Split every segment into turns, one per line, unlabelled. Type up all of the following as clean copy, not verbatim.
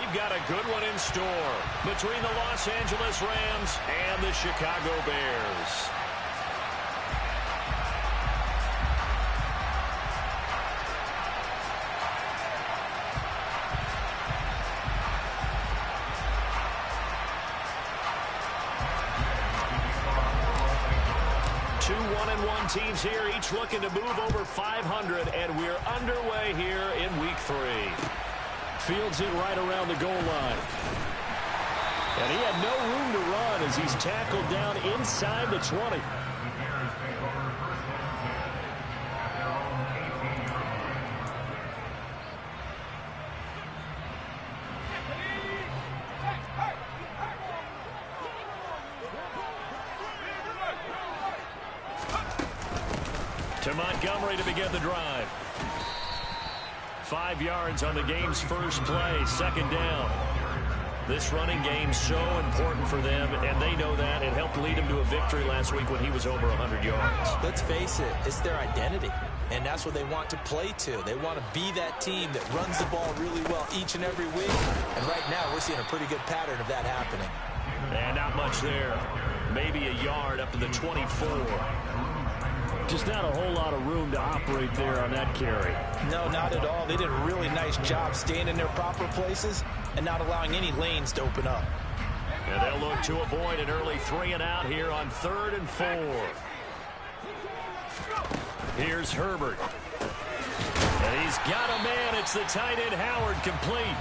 we've got a good one in store between the Los Angeles Rams and the Chicago Bears. Two 1-1 teams here, each looking to move over 500, and we're underway here in Week 3. Fields it right around the goal line. And he had no room to run as he's tackled down inside the 20. To Montgomery to begin the drive. 5 yards on the game's first play, second down. This running game's so important for them, and they know that. It helped lead him to a victory last week when he was over 100 yards.
Let's face it, it's their identity, and that's what they want to play to. They want to be that team that runs the ball really well each and every week, and right now we're seeing a pretty good pattern of that happening.
And not much there. Maybe a yard up to the 24. Just not a whole lot of room to operate there on that carry.
No, not at all. They did a really nice job staying in their proper places and not allowing any lanes to open up.
And they'll look to avoid an early 3 and out here on 3rd and 4. Here's Herbert. And he's got a man. It's the tight end Howard, complete.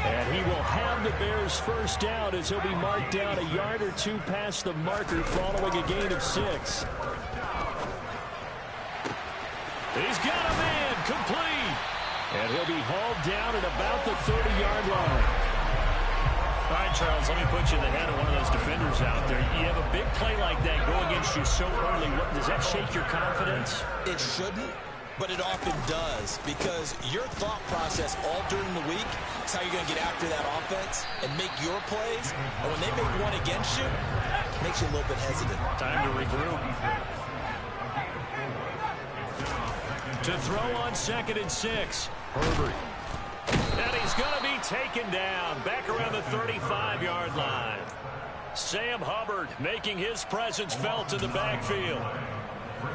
And he will have the Bears first down as he'll be marked down a yard or two past the marker following a gain of 6. He's got a man, complete. And he'll be hauled down at about the 30-yard line. All right, Charles, let me put you in the head of one of those defenders out there. You have a big play like that go against you so early. Does that shake your confidence?
It shouldn't, but it often does, because your thought process all during the week is how you're going to get after that offense and make your plays. And when they make one against you, it makes you a little bit hesitant.
Time to regroup. To throw on 2nd and 6. Herbert. And he's going to be taken down back around the 35-yard line. Sam Hubbard making his presence felt in the backfield.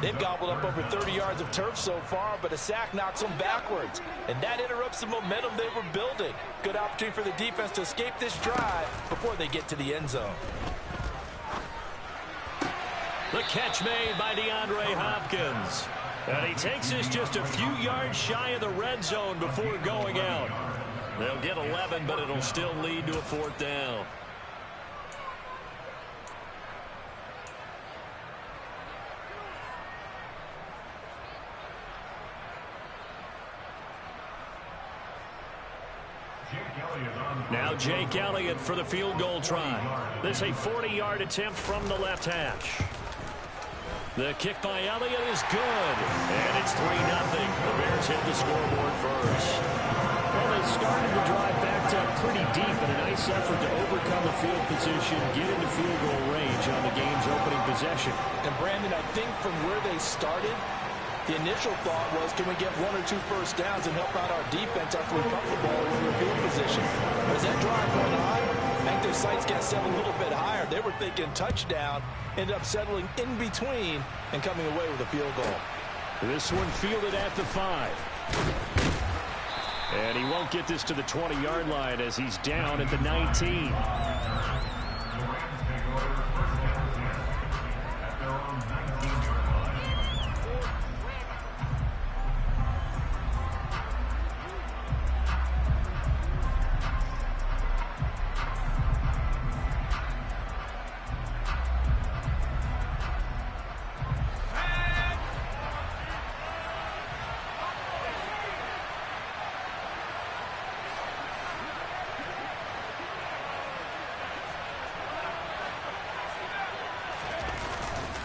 They've gobbled up over 30 yards of turf so far, but a sack knocks them backwards. And that interrupts the momentum they were building. Good opportunity for the defense to escape this drive before they get to the end zone.
The catch made by DeAndre Hopkins. And he takes us just a few yards shy of the red zone before going out. They'll get 11, but it'll still lead to a 4th down. Now Jake Elliott for the field goal try. This a 40-yard attempt from the left hash. The kick by Elliott is good. And it's 3-0. The Bears hit the scoreboard first.
Well, they started the drive backed up pretty deep, and a nice effort to overcome the field position, get into field goal range on the game's opening possession.
And Brandon, I think from where they started, the initial thought was, can we get 1 or 2 first downs and help out our defense after we pump the ball in the field position? But as that drive went on, I think their sights got set a little bit higher. They were thinking touchdown, ended up settling in between and coming away with a field goal.
This one fielded at the 5.
And he won't get this to the 20-yard line as he's down at the 19.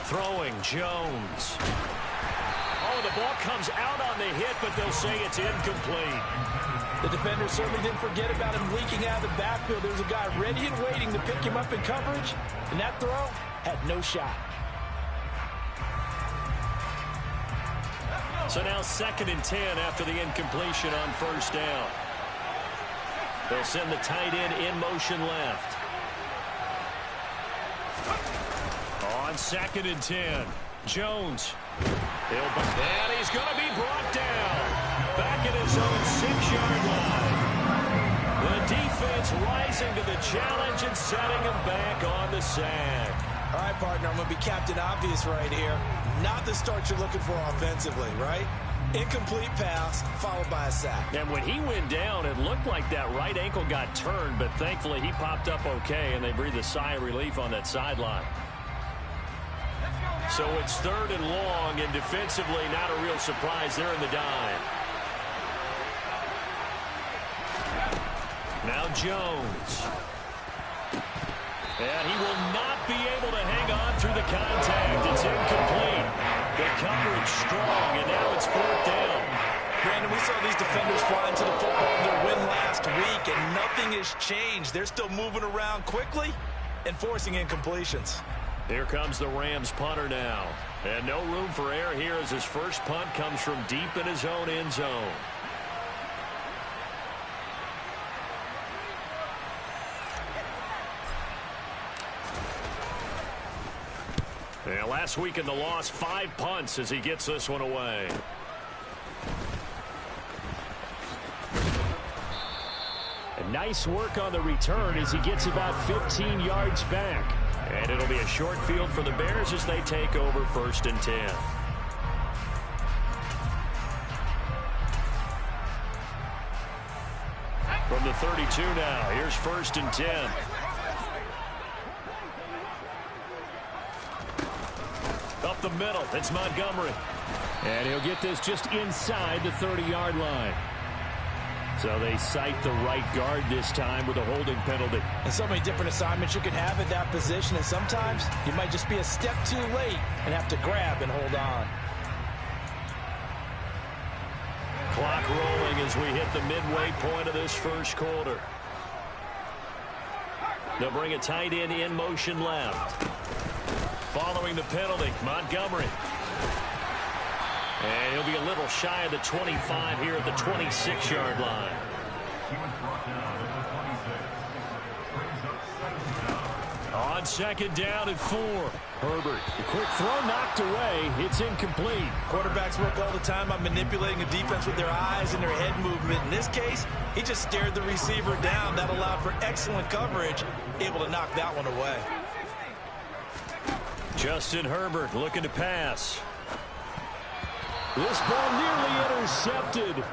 Throwing, Jones. Oh, the ball comes out on the hit, but they'll say it's incomplete.
The defender certainly didn't forget about him leaking out of the backfield. There's a guy ready and waiting to pick him up in coverage, and that throw had no shot.
So now 2nd and 10 after the incompletion on 1st down. They'll send the tight end in motion left. On 2nd and 10, Jones. And he's going to be brought down. Back at his own 6-yard line. The defense rising to the challenge and setting him back on the sack.
All right, partner, I'm going to be Captain Obvious right here. Not the start you're looking for offensively, right? Incomplete pass, followed by a sack.
And when he went down, it looked like that right ankle got turned, but thankfully he popped up okay, and they breathed a sigh of relief on that sideline. So it's 3rd and long, and defensively not a real surprise. They're in the dime. Now Jones. And he will not be able to hang on through the contact. It's incomplete. The coverage strong, and now it's 4th down.
Brandon, we saw these defenders fly into the football in their win last week, and nothing has changed. They're still moving around quickly and forcing incompletions.
Here comes the Rams punter now. And no room for error here as his first punt comes from deep in his own end zone. And last week in the loss, 5 punts as he gets this one away.
And nice work on the return as he gets about 15 yards back.
And it'll be a short field for the Bears as they take over 1st and 10. From the 32 now, here's 1st and 10. Up the middle, it's Montgomery.
And he'll get this just inside the 30-yard line. So they cite the right guard this time with a holding penalty.
And so many different assignments you can have at that position, and sometimes you might just be a step too late and have to grab and hold on.
Clock rolling as we hit the midway point of this first quarter. They'll bring a tight end in motion left. Following the penalty, Montgomery. And he'll be a little shy of the 25 here at the 26-yard line. On 2nd down and 4.
Herbert, a quick throw knocked away. It's incomplete.
Quarterbacks work all the time on manipulating a defense with their eyes and their head movement. In this case, he just stared the receiver down. That allowed for excellent coverage, able to knock that one away.
Justin Herbert looking to pass.
This ball nearly intercepted.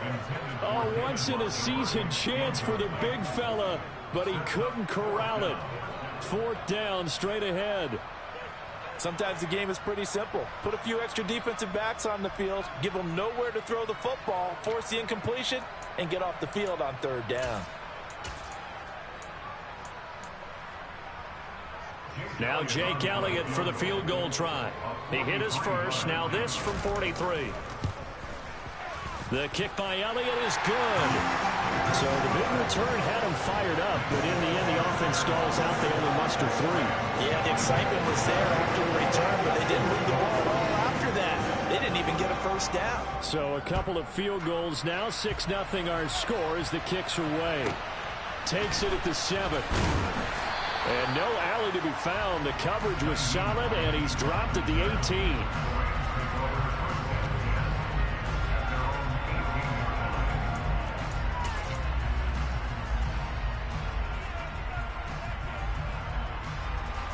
A once-in-a-season chance for the big fella, but he couldn't corral it. 4th down, straight ahead.
Sometimes the game is pretty simple. Put a few extra defensive backs on the field, give them nowhere to throw the football, force the incompletion, and get off the field on 3rd down.
Now Jake Elliott for the field goal try. He hit his first. Now this from 43. The kick by Elliott is good.
So the big return had him fired up, but in the end, the offense stalls out. They only muster 3.
Yeah, the excitement was there after the return, but they didn't move the ball at all after that. They didn't even get a first down.
So a couple of field goals now. 6-0 our score as the kicks are away. Takes it at the 7. And no alley to be found. The coverage was solid, and he's dropped at the 18.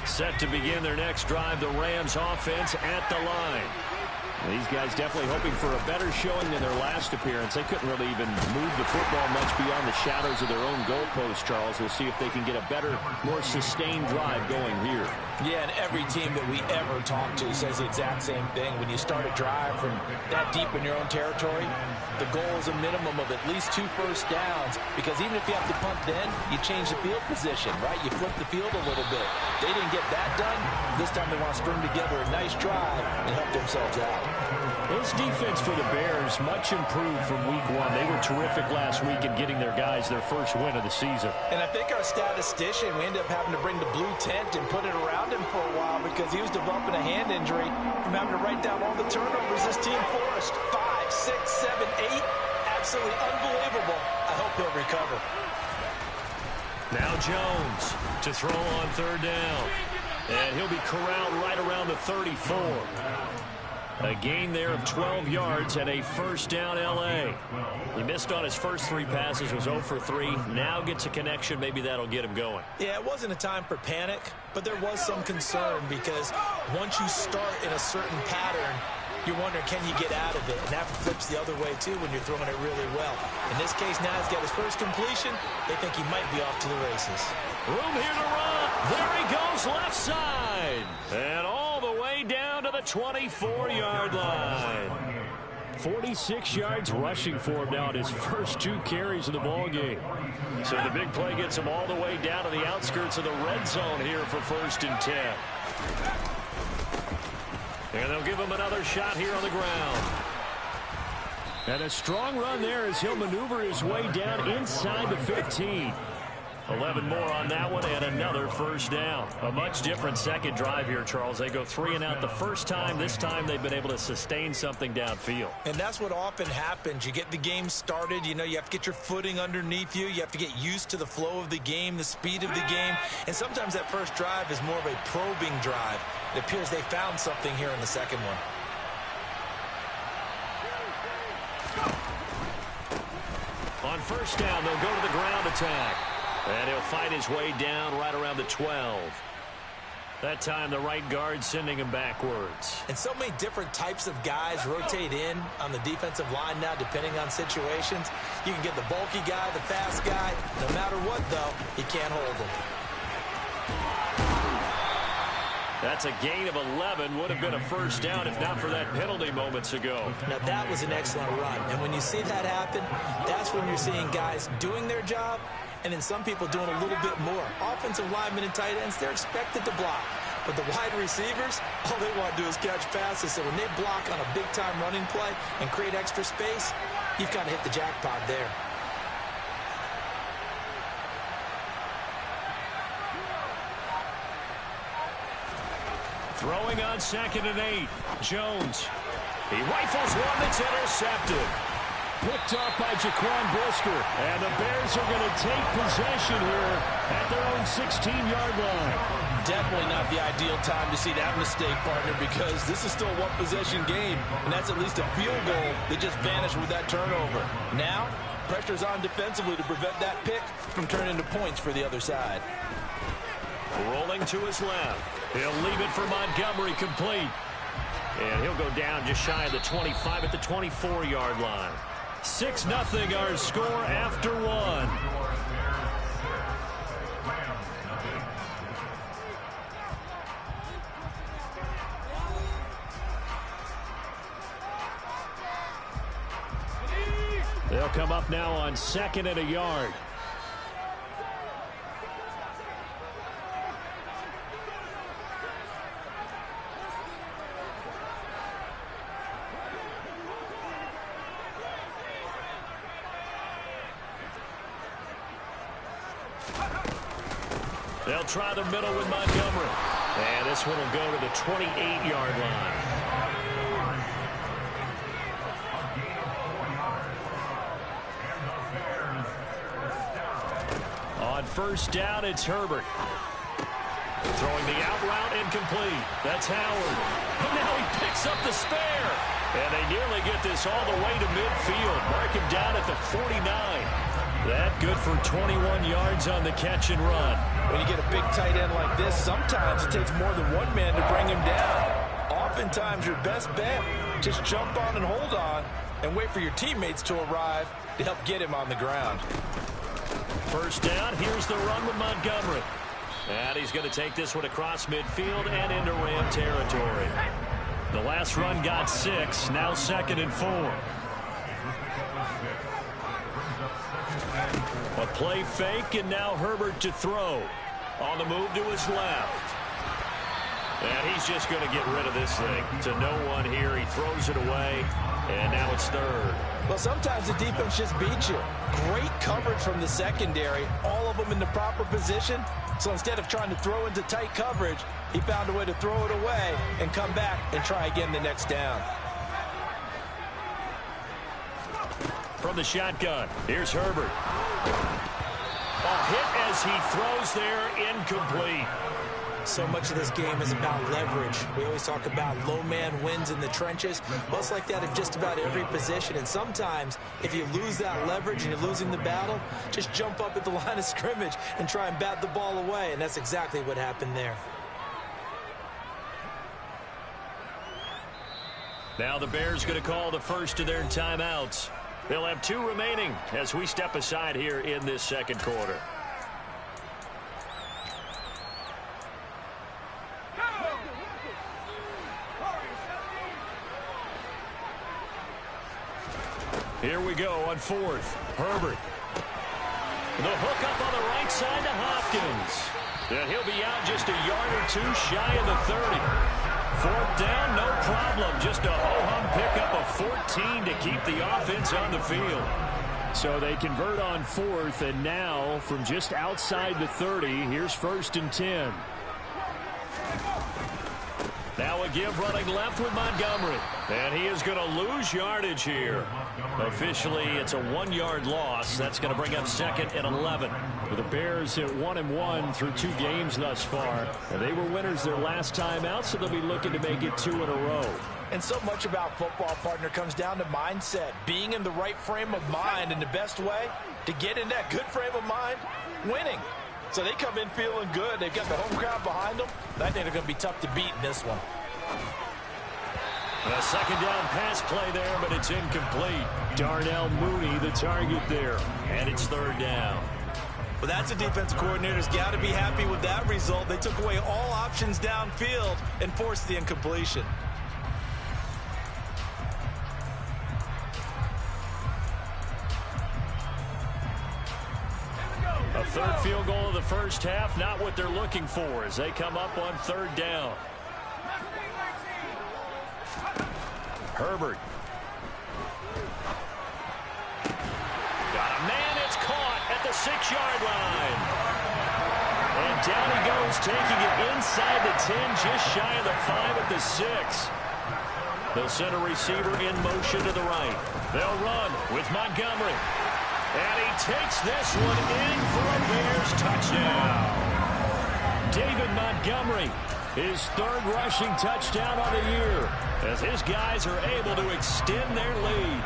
Set to begin their next drive, the Rams offense at the line.
These guys definitely hoping for a better showing than their last appearance. They couldn't really even move the football much beyond the shadows of their own goalpost, Charles. We'll see if they can get a better, more sustained drive going here.
Yeah, and every team that we ever talk to says the exact same thing. When you start a drive from that deep in your own territory, the goal is a minimum of at least 2 first downs, because even if you have to punt then, you change the field position, right? You flip the field a little bit. They didn't get that done. This time they want to string together a nice drive and help themselves out.
This defense for the Bears, much improved from week 1. They were terrific last week in getting their guys their first win of the season.
And I think our statistician, we ended up having to bring the blue tent and put it around him for a while because he was developing a hand injury from having to write down all the turnovers this team forced. 5, 6, 7, 8. Absolutely unbelievable. I hope he'll recover.
Now Jones to throw on third down. And he'll be corralled right around the 34. A gain there of 12 yards and a first down L.A. He missed on his first 3 passes, was 0 for 3. Now gets a connection. Maybe that'll get him going.
Yeah, it wasn't a time for panic, but there was some concern because once you start in a certain pattern, you wonder, can you get out of it? And that flips the other way, too, when you're throwing it really well. In this case, now he's got his first completion. They think he might be off to the races.
Room here to run. There he goes, left side. And all the way down to the 24-yard line. 46 yards rushing for him now in his first 2 carries of the ball game. So the big play gets him all the way down to the outskirts of the red zone here for 1st and 10. And they'll give him another shot here on the ground. And a strong run there as he'll maneuver his way down inside the 15. 11 more on that one and another first down. A much different second drive here, Charles. They go 3 and out the first time. This time they've been able to sustain something downfield.
And that's what often happens. You get the game started. You know, you have to get your footing underneath you. You have to get used to the flow of the game, the speed of the game. And sometimes that first drive is more of a probing drive. It appears they found something here in the second one.
On first down, they'll go to the ground attack. And he'll fight his way down right around the 12. That time, the right guard sending him backwards.
And so many different types of guys rotate in on the defensive line now, depending on situations. You can get the bulky guy, the fast guy. No matter what, though, he can't hold him.
That's a gain of 11. Would have been a first down if not for that penalty moments ago.
Now, that was an excellent run. And when you see that happen, that's when you're seeing guys doing their job, and then some people doing a little bit more. Offensive linemen and tight ends, they're expected to block. But the wide receivers, all they want to do is catch passes. So when they block on a big-time running play and create extra space, you've kind of hit the jackpot there.
Throwing on 2nd and 8. Jones. He rifles one that's intercepted. Picked up by Jaquan Brisker. And the Bears are going to take possession here at their own 16-yard line.
Definitely not the ideal time to see that mistake, partner, because this is still a one-possession game, and that's at least a field goal that just vanished with that turnover. Now, pressure's on defensively to prevent that pick from turning into points for the other side.
Rolling to his left. He'll leave it for Montgomery, complete. And he'll go down just shy of the 25 at the 24-yard line. 6-0 our score after 1. They'll come up now on 2nd and a yard. They'll try the middle with Montgomery. And this one will go to the 28-yard line. On first down, it's Herbert. Throwing the out route incomplete. That's Howard. And now he picks up the spare. And they nearly get this all the way to midfield. Mark him down at the 49. That good for 21 yards on the catch and run.
When you get a big tight end like this, sometimes it takes more than one man to bring him down. Oftentimes, your best bet, just jump on and hold on and wait for your teammates to arrive to help get him on the ground.
First down, here's the run with Montgomery. And he's going to take this one across midfield and into Ram territory. The last run got 6, now 2nd and 4. A play fake, and now Herbert to throw. On the move to his left. And he's just going to get rid of this thing. To no one here. He throws it away, and now it's 3rd.
Well, sometimes the defense just beats you. Great coverage from the secondary. All of them in the proper position. So instead of trying to throw into tight coverage, he found a way to throw it away and come back and try again the next down. From the shotgun, here's Herbert. A hit as
fires. He throws there, incomplete.
So much of this game is about leverage. We always talk about low man wins in the trenches. Well, it's like that in just about every position. And sometimes, if you lose that leverage and you're losing the battle, just jump up at the line of scrimmage and try and bat the ball away. And that's exactly what happened there.
Now the Bears going to call the first of their timeouts. They'll have 2 remaining as we step aside here in this second quarter. Here we go on 4th. Herbert. The hook up on the right side to Hopkins. And he'll be out just a yard or 2 shy of the 30. 4th down, no problem. Just a ho-hum pickup of 14 to keep the offense on the field.
So they convert on 4th, and now from just outside the 30, here's 1st and 10.
Now a give running left with Montgomery. And he is going to lose yardage here. Officially, it's a 1-yard loss. That's going to bring up 2nd and 11.
The Bears at 1-1 through 2 games thus far. And they were winners their last time out, so they'll be looking to make it 2 in a row.
And so much about football, partner, comes down to mindset. Being in the right frame of mind, and the best way to get in that good frame of mind, winning. So they come in feeling good. They've got the home crowd behind them. I think they're going to be tough to beat in this one.
A 2nd down pass play there, but it's incomplete.
Darnell Mooney, the target there.
And it's 3rd down.
Well, that's a defense coordinator's got to be happy with that result. They took away all options downfield and forced the incompletion.
A 3rd field goal of the first half, not what they're looking for as they come up on 3rd down. Herbert. Got a man, it's caught at the 6-yard line. And down he goes, taking it inside the 10, just shy of the 5 at the 6. They'll send a receiver in motion to the right. They'll run with Montgomery. And he takes this one in for a Bears touchdown.
David Montgomery, his 3rd rushing touchdown on the year,
as his guys are able to extend their lead.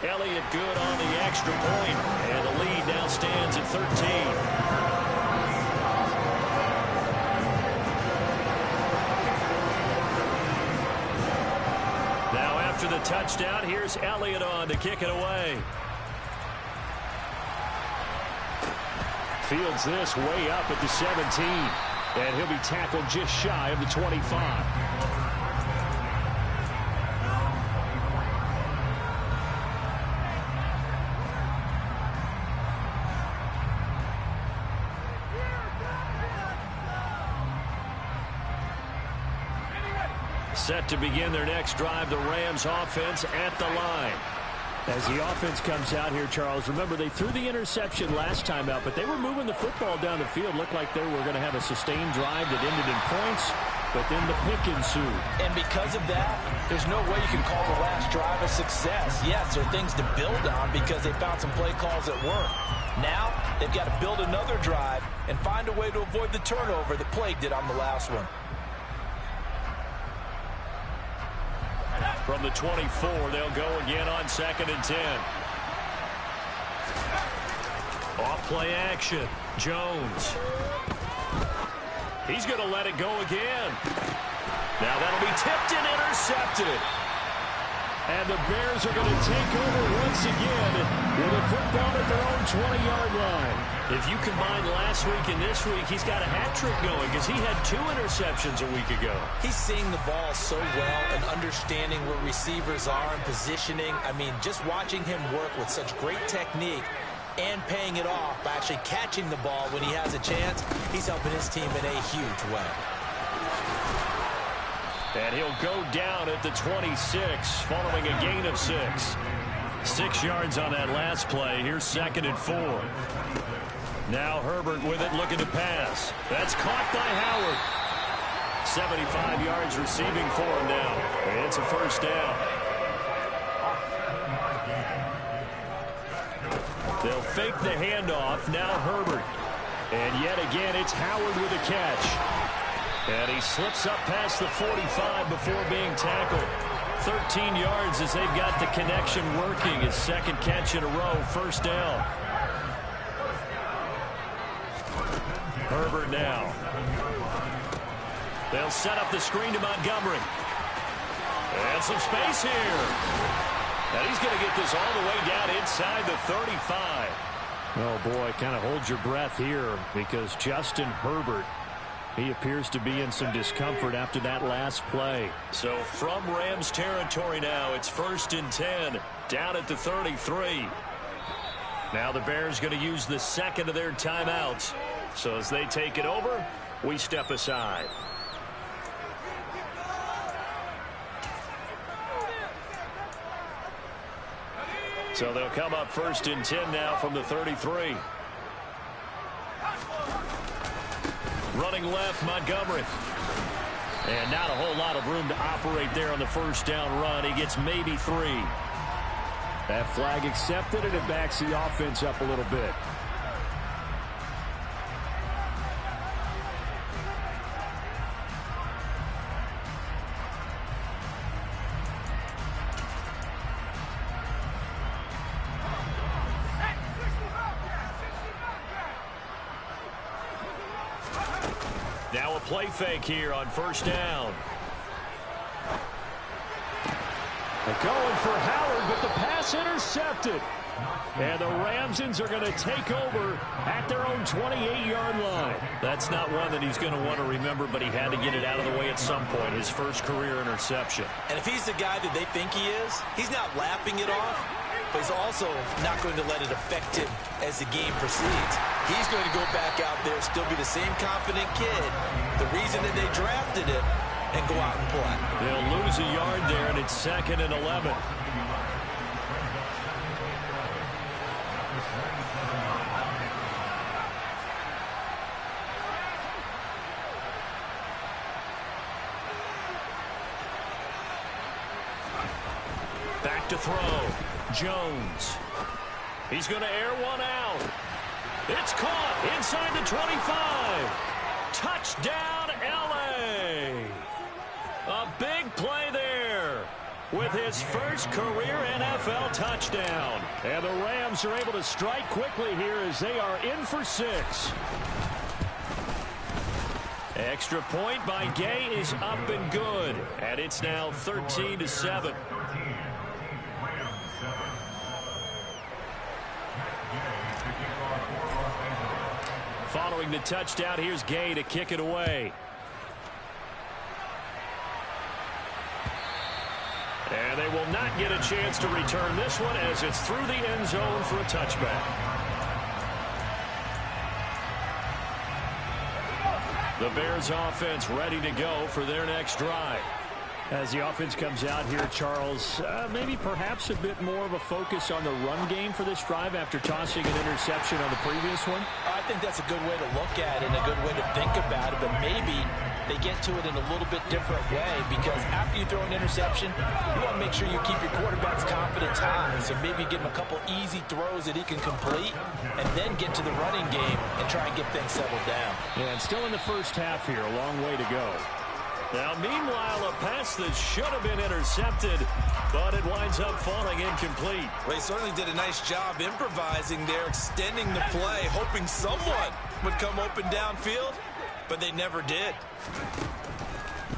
Elliott good on the extra point, and the lead now stands at 13. After the touchdown, here's Elliott on to kick it away.
Fields this way up at the 17. And he'll be tackled just shy of the 25.
Set to begin their next drive, the Rams offense at the line.
As the offense comes out here, Charles, remember they threw the interception last time out, but they were moving the football down the field. Looked like they were going to have a sustained drive that ended in points, but then the pick ensued.
And because of that, there's no way you can call the last drive a success. Yes, there are things to build on because they found some play calls that work. Now, they've got to build another drive and find a way to avoid the turnover that plagued it on the last one.
From the 24, they'll go again on 2nd and 10. Off play action. Jones. He's going to let it go again. Now that'll be tipped and intercepted.
And the Bears are going to take over once again with a football at their own 20-yard line.
If you combine last week and this week, he's got a hat trick going because he had 2 interceptions a week ago.
He's seeing the ball so well and understanding where receivers are and positioning. I mean, just watching him work with such great technique and paying it off by actually catching the ball when he has a chance, he's helping his team in a huge way.
And he'll go down at the 26 following a gain of 6. 6 yards on that last play. Here's 2nd and 4. Now Herbert with it, looking to pass. That's caught by Howard. 75 yards receiving for him now. And it's a 1st down.
They'll fake the handoff. Now Herbert. And yet again, it's Howard with a catch. And he slips up past the 45 before being tackled. 13 yards as they've got the connection working. His second catch in a row, first down. Herbert now. They'll set up the screen to Montgomery. And some space here. And he's going to get this all the way down inside the 35. Oh, boy, kind of hold your breath here because Justin Herbert, he appears to be in some discomfort after that last play. So from Rams territory now, it's 1st and 10, down at the 33. Now the Bears going to use the second of their timeouts. So as they take it over, we step aside. So they'll come up 1st and 10 now from the 33. Running left, Montgomery. And not a whole lot of room to operate there on the first down run. He gets maybe 3. That flag accepted, and it backs the offense up a little bit. Now a play fake here on first down. They're going for Howard, but the pass intercepted. And the Ramsons are going to take over at their own 28-yard line. That's not one that he's going to want to remember, but he had to get it out of the way at some point, his first career interception.
And if he's the guy that they think he is, he's not lapping it off, but he's also not going to let it affect him as the game proceeds. He's going to go back out there, still be the same confident kid, the reason that they drafted him, and go out and play.
They'll lose a yard there, and it's 2nd and 11. Back to throw. Jones. He's going to air one out. It's caught inside the 25. Touchdown, L.A. A big play there with his first career NFL touchdown. And the Rams are able to strike quickly here as they are in for 6. Extra point by Gay is up and good. And it's now 13-7. Following the touchdown, here's Gay to kick it away. And they will not get a chance to return this one as it's through the end zone for a touchback. The Bears offense ready to go for their next drive. As the offense comes out here, Charles, maybe perhaps a bit more of a focus on the run game for this drive after tossing an interception on the previous one?
I think that's a good way to look at it and a good way to think about it, but maybe they get to it in a little bit different way because after you throw an interception, you want to make sure you keep your quarterback's confidence high. So maybe give him a couple easy throws that he can complete and then get to the running game and try and get things settled down.
Yeah, and still in the first half here, a long way to go. Now, meanwhile, a pass that should have been intercepted, but it winds up falling incomplete.
Well, he certainly did a nice job improvising there, extending the play, hoping someone would come open downfield, but they never did.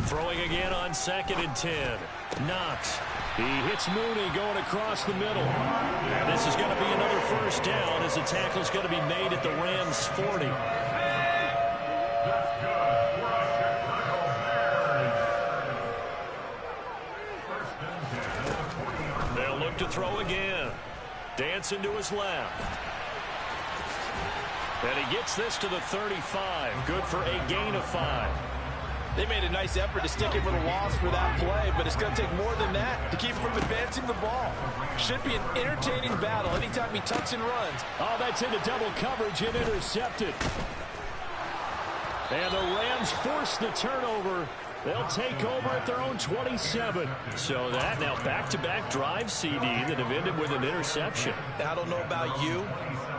Throwing again on 2nd and 10. Knox. He hits Mooney going across the middle. And this is going to be another first down as the tackle is going to be made at the Rams' 40. They'll look to throw again. Dancing to his left. And he gets this to the 35. Good for a gain of 5.
They made a nice effort to stick him with a loss for that play, but it's going to take more than that to keep him from advancing the ball. Should be an entertaining battle anytime he tucks and runs.
Oh, that's into double coverage and intercepted. And the Rams force the turnover They'll take over at their own 27. So that now back-to-back drive CD that have ended with an interception.
I don't know about you,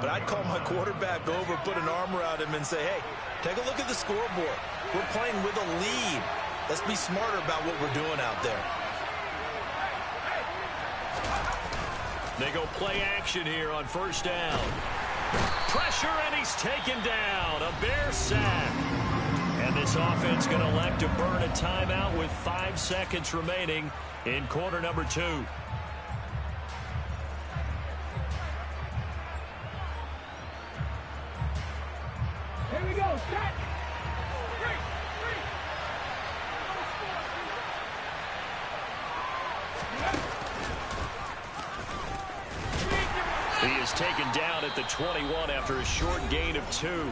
but I'd call my quarterback over, put an arm around him, and say, hey, take a look at the scoreboard. We're playing with a lead. Let's be smarter about what we're doing out there.
They go play action here on first down. Pressure, and he's taken down. A Bear sack. And this offense going to elect to burn a timeout with 5 seconds remaining in quarter number 2.
Here we go. Set.
He is taken down at the 21 after a short gain of 2.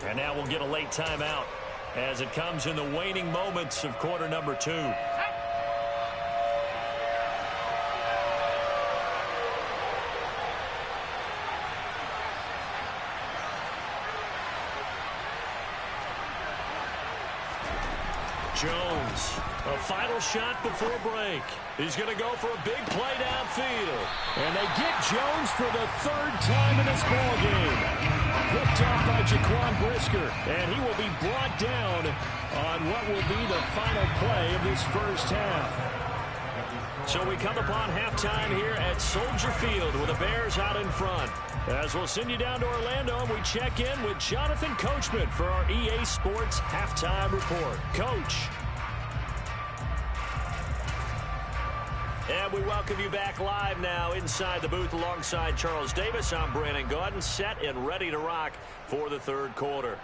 And now we'll get a late timeout as it comes in the waning moments of quarter number 2. Jones, a final shot before break. He's going to go for a big play downfield. And they get Jones for the 3rd time in this ballgame. Picked off by Jaquan Brisker, and he will be brought down on what will be the final play of this first half. So we come upon halftime here at Soldier Field with the Bears out in front. As we'll send you down to Orlando, and we check in with Jonathan Coachman for our EA Sports Halftime Report. Coach. And we welcome you back live now inside the booth alongside Charles Davis. I'm Brandon Gaudin, set and ready to rock for the 3rd quarter.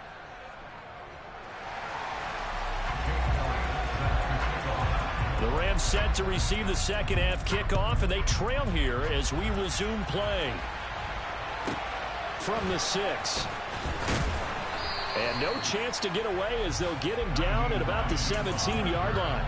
The Rams set to receive the second half kickoff, and they trail here as we resume play. From the 6. And no chance to get away as they'll get him down at about the 17-yard line.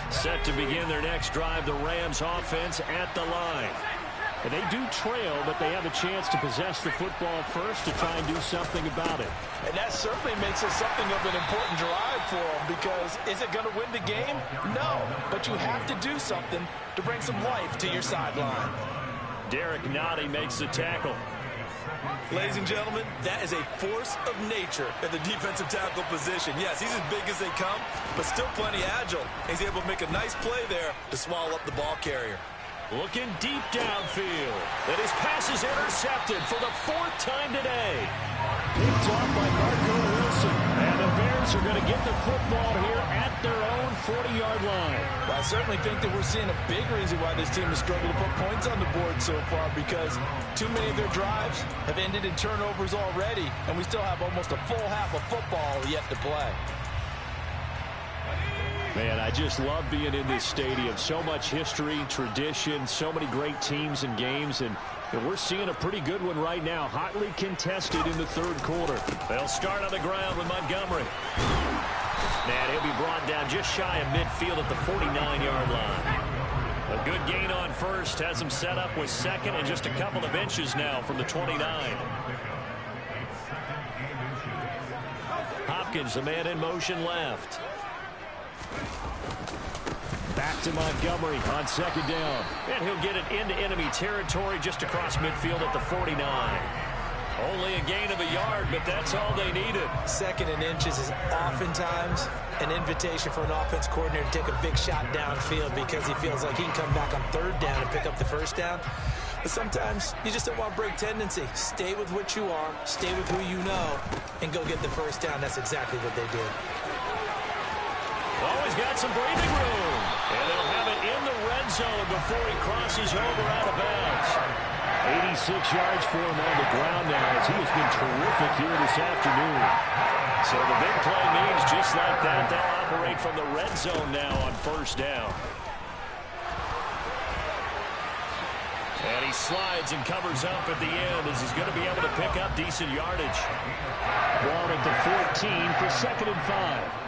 Set to begin their next drive, the Rams offense at the line. And they do trail, but they have a chance to possess the football first to try and do something about it.
And that certainly makes it something of an important drive for them, because is it going to win the game? No, but you have to do something to bring some life to your sideline.
Derek Nottie makes the tackle.
Ladies and gentlemen, that is a force of nature at the defensive tackle position. Yes, he's as big as they come, but still plenty agile. He's able to make a nice play there to swallow up the ball carrier.
Looking deep downfield. And his pass is intercepted for the 4th time today. Picked off by Marco Wilson. And the Bears are going to get the football here at their own 40-yard line.
Well, I certainly think that we're seeing a big reason why this team has struggled to put points on the board so far, because too many of their drives have ended in turnovers already, and we still have almost a full half of football yet to play.
Man, I just love being in this stadium. So much history, tradition, so many great teams and games, and we're seeing a pretty good one right now, hotly contested in the 3rd quarter. They'll start on the ground with Montgomery. And he'll be brought down just shy of midfield at the 49-yard line. A good gain on first, has him set up with 2nd and just a couple of inches now from the 29. Hopkins, the man in motion left. Back to Montgomery on 2nd down. And he'll get it into enemy territory just across midfield at the 49. Only a gain of a yard, but that's all they needed.
2nd and inches is oftentimes an invitation for an offense coordinator to take a big shot downfield because he feels like he can come back on 3rd down and pick up the 1st down. But sometimes you just don't want to break tendency. Stay with what you are, stay with who you know, and go get the 1st down. That's exactly what they did.
Always got some breathing room. And they'll have it in the red zone before he crosses over out of bounds. 86 yards for him on the ground now, as he has been terrific here this afternoon. So the big play means just like that, they'll operate from the red zone now on 1st down. And he slides and covers up at the end as he's going to be able to pick up decent yardage. Ball at the 14 for 2nd and 5.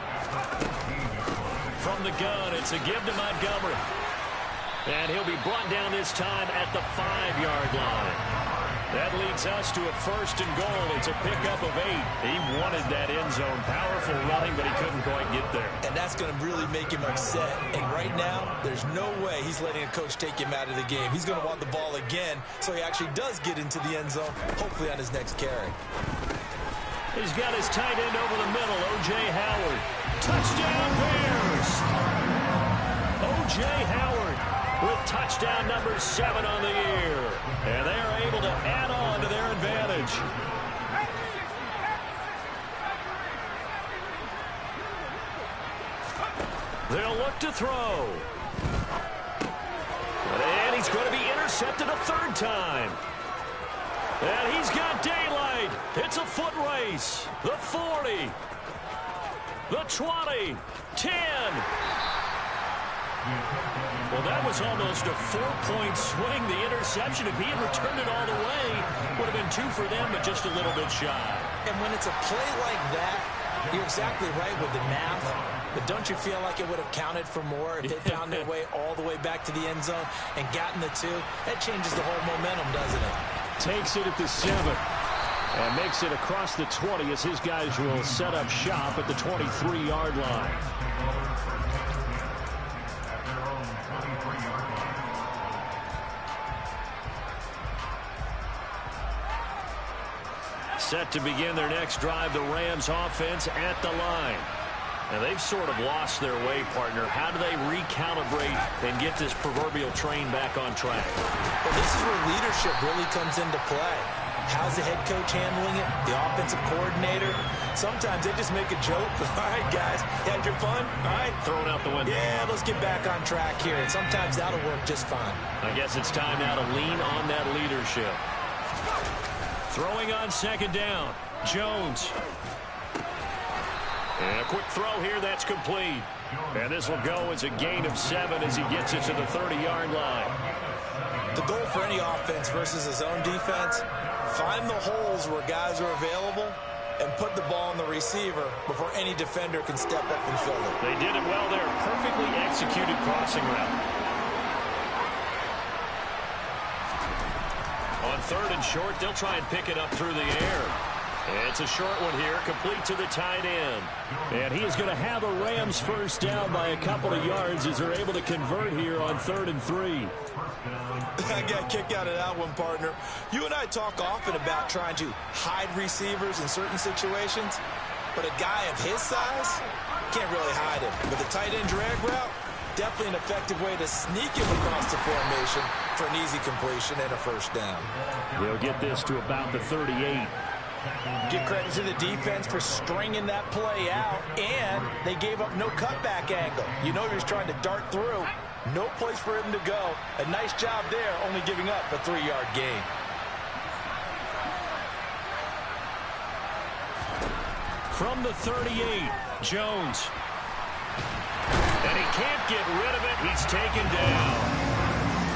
From the gun, it's a give to Montgomery. And he'll be brought down this time at the 5-yard line. That leads us to a 1st and goal. It's a pickup of 8. He wanted that end zone. Powerful running, but he couldn't quite get there.
And that's going to really make him upset. And right now, there's no way he's letting a coach take him out of the game. He's going to want the ball again, so he actually does get into the end zone, hopefully on his next carry.
He's got his tight end over the middle, O.J. Howard. Touchdown Bears! O.J. Howard with touchdown number 7 on the year. And they are able to add on to their advantage. They'll look to throw. And he's going to be intercepted a 3rd time. And he's got daylight. It's a foot race. The 40. The 20. 10. Well, that was almost a 4-point swing. The interception, if he had returned it all the way, would have been 2 for them, but just a little bit shy.
And when it's a play like that, you're exactly right with the math. But don't you feel like it would have counted for more if they found their way all the way back to the end zone and gotten the 2? That changes the whole momentum, doesn't it?
Takes it at the 7 and makes it across the 20 as his guys will set up shop at the 23-yard line. Set to begin their next drive, the Rams offense at the line. And they've sort of lost their way, partner. How do they recalibrate and get this proverbial train back on track?
Well, this is where leadership really comes into play. How's the head coach handling it? The offensive coordinator? Sometimes they just make a joke. All right, guys, you had your fun? All right.
Throw it out the window.
Yeah, let's get back on track here. And sometimes that'll work just fine.
I guess it's time now to lean on that leadership. Throwing on 2nd down. Jones. And a quick throw here, that's complete. And this will go as a gain of 7 as he gets it to the 30-yard line.
The goal for any offense versus his own defense, find the holes where guys are available and put the ball on the receiver before any defender can step up and fill it.
They did it well there. Perfectly executed crossing route. On 3rd and short, they'll try and pick it up through the air. It's a short one here, complete to the tight end. And he is going to have a Rams 1st down by a couple of yards as they're able to convert here on 3rd and 3.
I got a kick out of that one, partner. You and I talk often about trying to hide receivers in certain situations, but a guy of his size can't really hide him. But the tight end drag route, definitely an effective way to sneak him across the formation for an easy completion and a 1st down.
They'll get this to about the 38.
Give credit to the defense for stringing that play out, and they gave up no cutback angle. You know he was trying to dart through. No place for him to go. A nice job there, only giving up a 3-yard gain.
From the 38, Jones. And he can't get rid of it. He's taken down.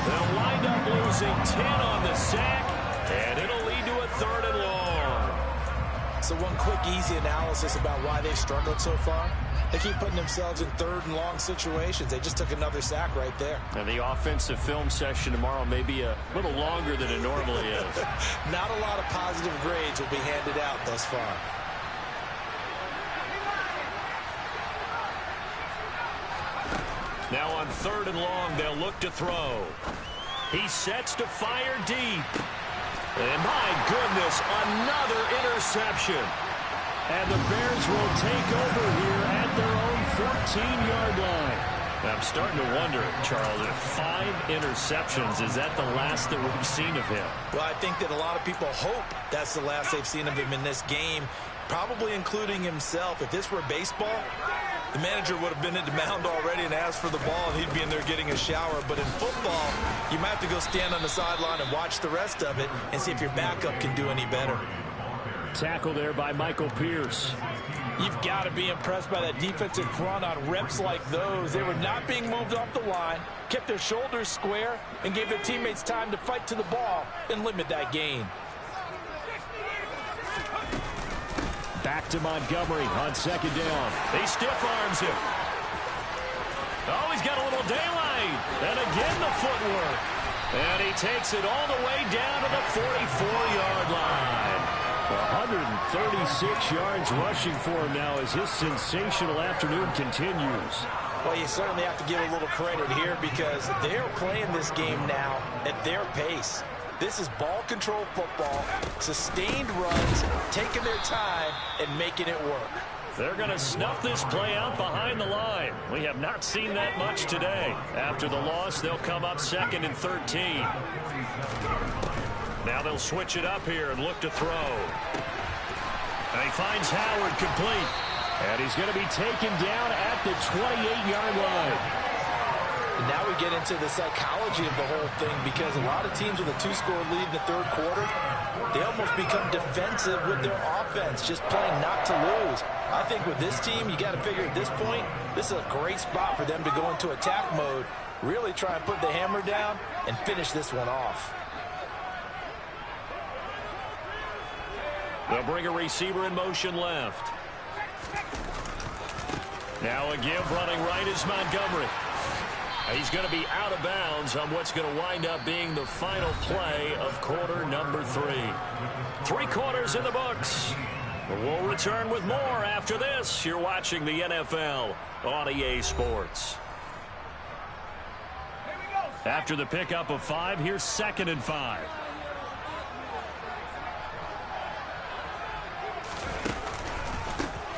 They'll wind up losing 10 on the sack, and it'll lead to a 3rd and long.
So one quick, easy analysis about why they've struggled so far. They keep putting themselves in 3rd and long situations. They just took another sack right there.
And the offensive film session tomorrow may be a little longer than it normally is.
Not a lot of positive grades will be handed out thus far.
Now on 3rd and long, they'll look to throw. He sets to fire deep. And my goodness, another interception. And the Bears will take over here at their own 14-yard line. I'm starting to wonder, Charles, if 5 interceptions, is that the last that we've seen of him?
Well, I think that a lot of people hope that's the last they've seen of him in this game, probably including himself. If this were baseball, the manager would have been at the mound already and asked for the ball, and he'd be in there getting a shower. But in football, you might have to go stand on the sideline and watch the rest of it and see if your backup can do any better.
Tackle there by Michael Pierce.
You've got to be impressed by that defensive front on reps like those. They were not being moved off the line, kept their shoulders square, and gave their teammates time to fight to the ball and limit that gain.
Back to Montgomery on 2nd down. He stiff arms him. Oh, he's got a little daylight. And again the footwork. And he takes it all the way down to the 44-yard line. 136 yards rushing for him now as his sensational afternoon continues.
Well, you certainly have to give a little credit here because they're playing this game now at their pace. This is ball control football, sustained runs, taking their time and making it work.
They're going to snuff this play out behind the line. We have not seen that much today. After the loss, they'll come up 2nd and 13. Now they'll switch it up here and look to throw. And he finds Howard complete. And he's going to be taken down at the 28-yard line.
And now we get into the psychology of the whole thing because a lot of teams with a 2-score lead in the third quarter, they almost become defensive with their offense, just playing not to lose. I think with this team, you got to figure at this point, this is a great spot for them to go into attack mode, really try and put the hammer down and finish this one off.
They'll bring a receiver in motion left. Now a give running right is Montgomery. He's going to be out of bounds on what's going to wind up being the final play of quarter number 3. 3 quarters in the books. We'll return with more after this. You're watching the NFL on EA Sports. After the pickup of 5, here's 2nd and 5.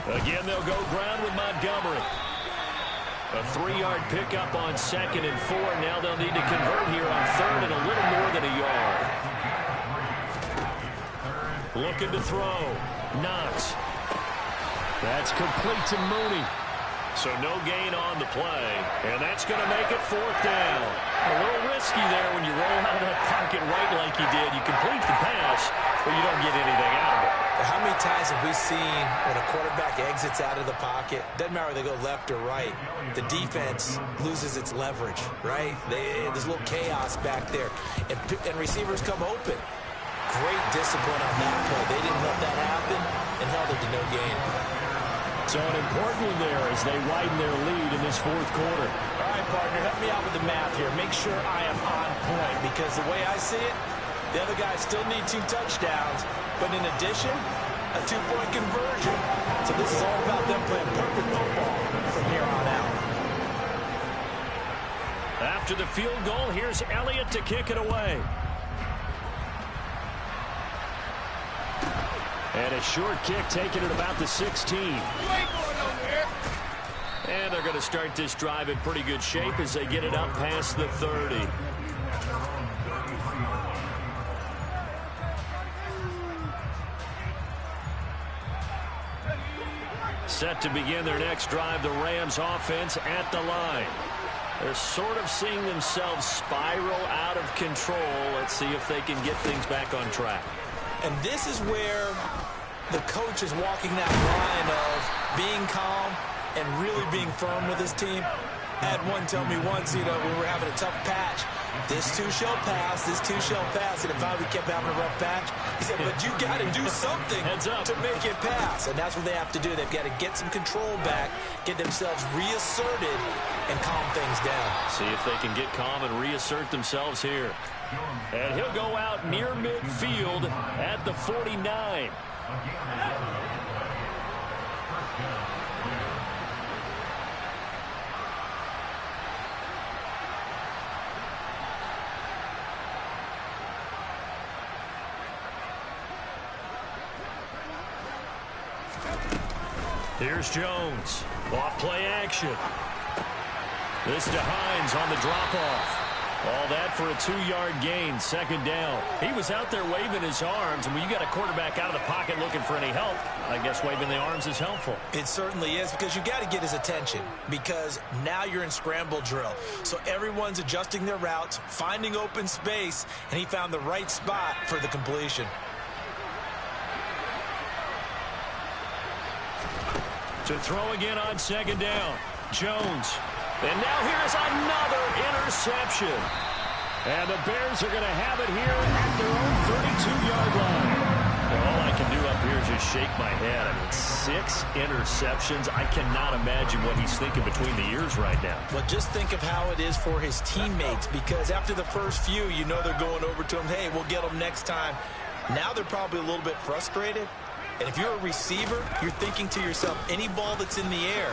Again, they'll go ground with Montgomery. A 3-yard pickup on 2nd and 4. Now they'll need to convert here on 3rd and a little more than a yard. Looking to throw. Knox. That's complete to Mooney. So no gain on the play. And that's going to make it 4th down. A little risky there when you roll out of that pocket right like you did. You complete the pass, but you don't get anything out of it.
How many times have we seen when a quarterback exits out of the pocket, doesn't matter whether they go left or right, the defense loses its leverage, right? There's a little chaos back there, and receivers come open. Great discipline on that play. They didn't let that happen and held it to no gain.
So an important one there as they widen their lead in this 4th quarter.
All right, partner, help me out with the math here. Make sure I am on point because the way I see it, the other guys still need 2 touchdowns, but in addition, a 2-point conversion. So this is all about them playing perfect football from here on out.
After the field goal, here's Elliott to kick it away. And a short kick taken at about the 16.
You ain't going nowhere.
And they're going to start this drive in pretty good shape as they get it up past the 30. Set to begin their next drive, the Rams offense at the line. They're sort of seeing themselves spiral out of control. Let's see if they can get things back on track.
And this is where the coach is walking that line of being calm and really being firm with his team. I had one tell me once, we were having a tough patch. This too shall pass, this too shall pass. And if we kept having a rough patch, he said, but you got to do something to make it pass. And that's what they have to do. They've got to get some control back, get themselves reasserted, and calm things down.
See if they can get calm and reassert themselves here. And he'll go out near midfield at the 49. Here's Jones. Off play action. This to Hines on the drop-off. All that for a 2-yard gain, 2nd down. He was out there waving his arms, and when you got a quarterback out of the pocket looking for any help, I guess waving the arms is helpful.
It certainly is because you got to get his attention because now you're in scramble drill. So everyone's adjusting their routes, finding open space, and he found the right spot for the completion.
To throw again on 2nd down. Jones. And now here's another interception. And the Bears are going to have it here at their own 32-yard line. Well, all I can do up here is just shake my head. I mean, 6 interceptions. I cannot imagine what he's thinking between the ears right now.
But just think of how it is for his teammates, because after the first few, you know they're going over to him, hey, we'll get them next time. Now they're probably a little bit frustrated. And if you're a receiver, you're thinking to yourself, any ball that's in the air,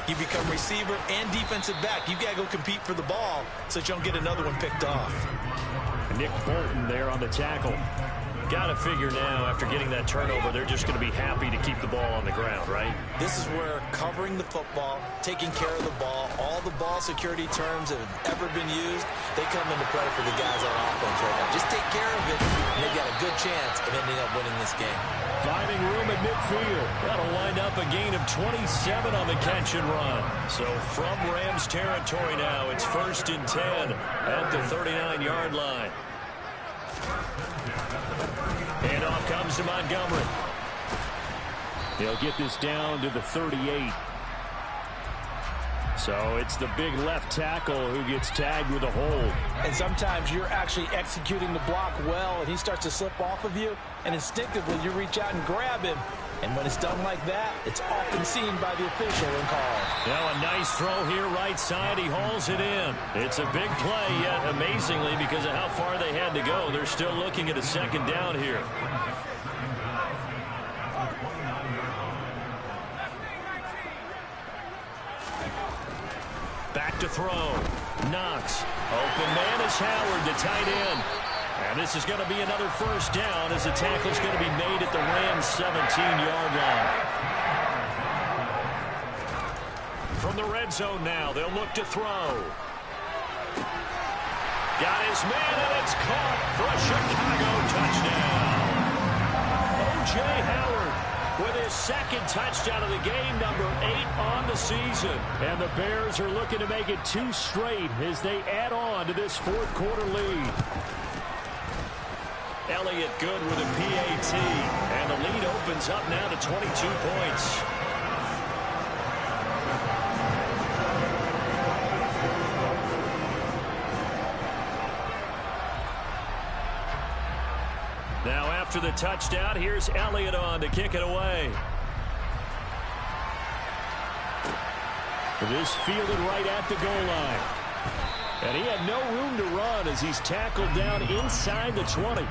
you become receiver and defensive back. You've got to go compete for the ball so that you don't get another one picked off.
Nick Bolton there on the tackle. Got to figure now, after getting that turnover, they're just going to be happy to keep the ball on the ground, right?
This is where covering the football, taking care of the ball, all the ball security terms that have ever been used, they come into play for the guys on offense right now. Just take care of it, and they've got a good chance of ending up winning this game.
Finding room at midfield. That'll wind up a gain of 27 on the catch and run. So from Rams territory now, it's 1st and 10 at the 39-yard line. Handoff comes to Montgomery. He'll get this down to the 38. So it's the big left tackle who gets tagged with a hold.
And sometimes you're actually executing the block well, and he starts to slip off of you, and instinctively you reach out and grab him. And when it's done like that, it's often seen by the official and called.
Now a nice throw here right side. He hauls it in. It's a big play, yet amazingly, because of how far they had to go, they're still looking at a 2nd down here. Back to throw. Knox. Open man is Howard, the tight end. And this is going to be another 1st down as the tackle is going to be made at the Rams' 17-yard line. From the red zone now, they'll look to throw. Got his man, and it's caught for a Chicago touchdown. O.J. Howard with his 2nd touchdown of the game, number 8 on the season. And the Bears are looking to make it 2 straight as they add on to this 4th quarter lead. Elliott good with a PAT, and the lead opens up now to 22 points. Now after the touchdown, here's Elliott on to kick it away. This fielded right at the goal line. And he had no room to run as he's tackled down inside the 20.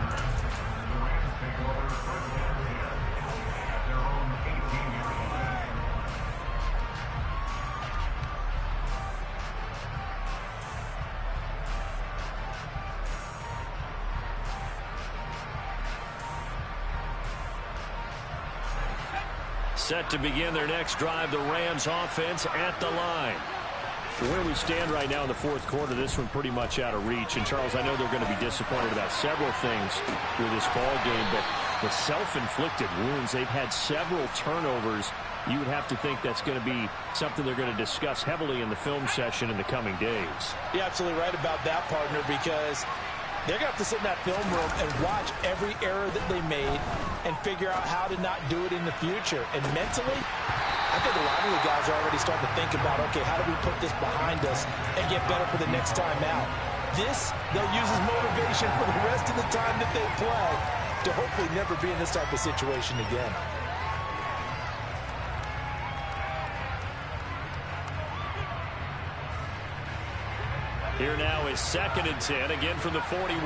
Set to begin their next drive, the Rams offense at the line. Where we stand right now in the 4th quarter, this one pretty much out of reach. And, Charles, I know they're going to be disappointed about several things with this ball game, but the self-inflicted wounds, they've had several turnovers. You would have to think that's going to be something they're going to discuss heavily in the film session in the coming days.
You're absolutely right about that, partner, because they're going to have to sit in that film room and watch every error that they made and figure out how to not do it in the future. And mentally, I think a lot of the guys are already starting to think about, okay, how do we put this behind us and get better for the next time out? This, they'll use as motivation for the rest of the time that they play to hopefully never be in this type of situation again.
Here now is 2nd and 10, again from the 41.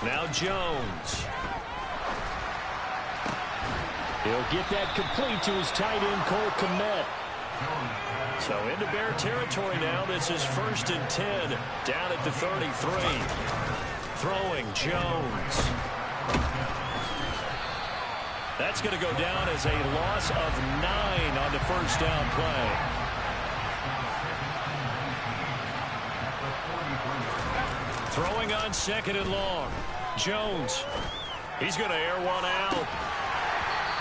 Now Jones. He'll get that complete to his tight end, Cole Kmet. So into Bear territory now. This is 1st and 10, down at the 33. Throwing Jones. That's going to go down as a loss of 9 on the 1st down play. Throwing on 2nd and long. Jones. He's going to air one out.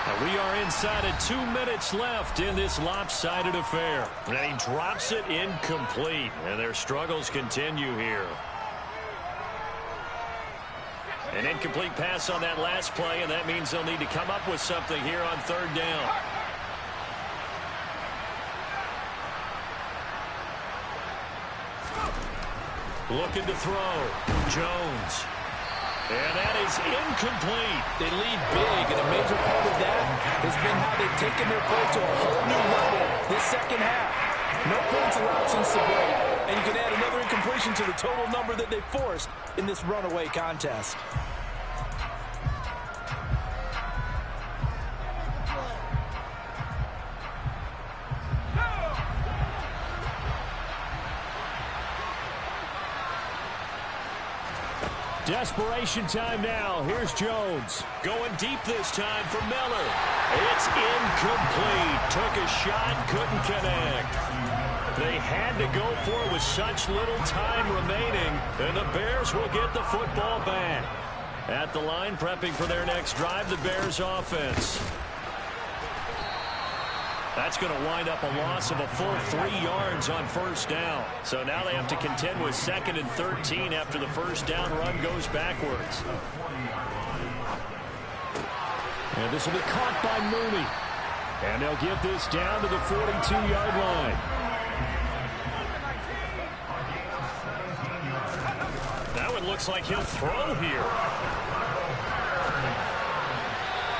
And we are inside of 2 minutes left in this lopsided affair. And he drops it incomplete. And their struggles continue here. An incomplete pass on that last play, and that means they'll need to come up with something here on 3rd down.
Looking to throw. Jones. And that is incomplete.
They lead big, and a major part of that has been how they've taken their play to a whole new level this second half. No points allowed since the break, and you can add another incompletion to the total number that they forced in this runaway contest.
Desperation time now. Here's Jones.
Going deep this time for Miller. It's incomplete. Took a shot, couldn't connect. They had to go for it with such little time remaining, and the Bears will get the football back. At the line, prepping for their next drive, the Bears offense. That's going to wind up a loss of a full 3 yards on first down. So now they have to contend with 2nd and 13 after the first down run goes backwards.
And this will be caught by Mooney. And they'll get this down to the 42-yard line.
That one looks like he'll throw here.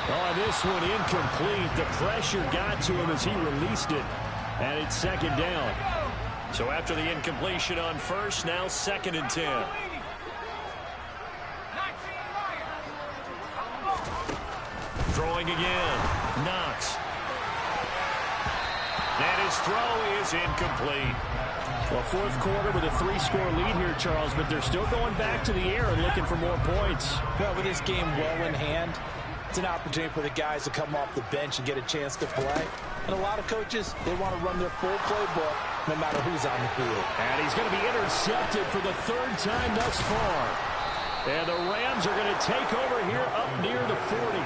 Oh, this one incomplete. The pressure got to him as he released it. And it's 2nd down.
So after the incompletion on first, now 2nd and 10. Throwing again. Knox. And his throw is incomplete.
Well, fourth quarter with a 3-score lead here, Charles, but they're still going back to the air and looking for more points.
Well, with this game well in hand, it's an opportunity for the guys to come off the bench and get a chance to play. And a lot of coaches, they want to run their full playbook no matter who's on the field.
And he's going to be intercepted for the 3rd time thus far. And the Rams are going to take over here up near the 40.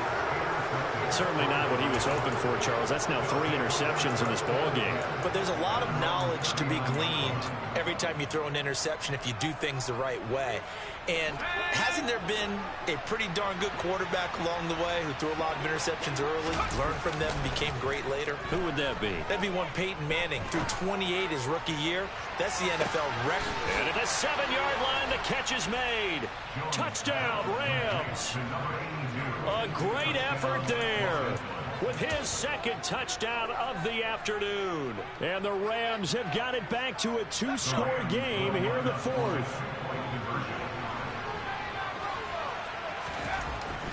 Certainly not what he was hoping for, Charles. That's now 3 interceptions in this ballgame.
But there's a lot of knowledge to be gleaned every time you throw an interception if you do things the right way. And hasn't there been a pretty darn good quarterback along the way who threw a lot of interceptions early, learned from them, and became great later?
Who would that be?
That'd be one Peyton Manning. Threw 28 his rookie year. That's the NFL record.
And at the 7-yard line, the catch is made. Touchdown, Rams. A great effort there with his 2nd touchdown of the afternoon.
And the Rams have got it back to a 2-score game here in the 4th.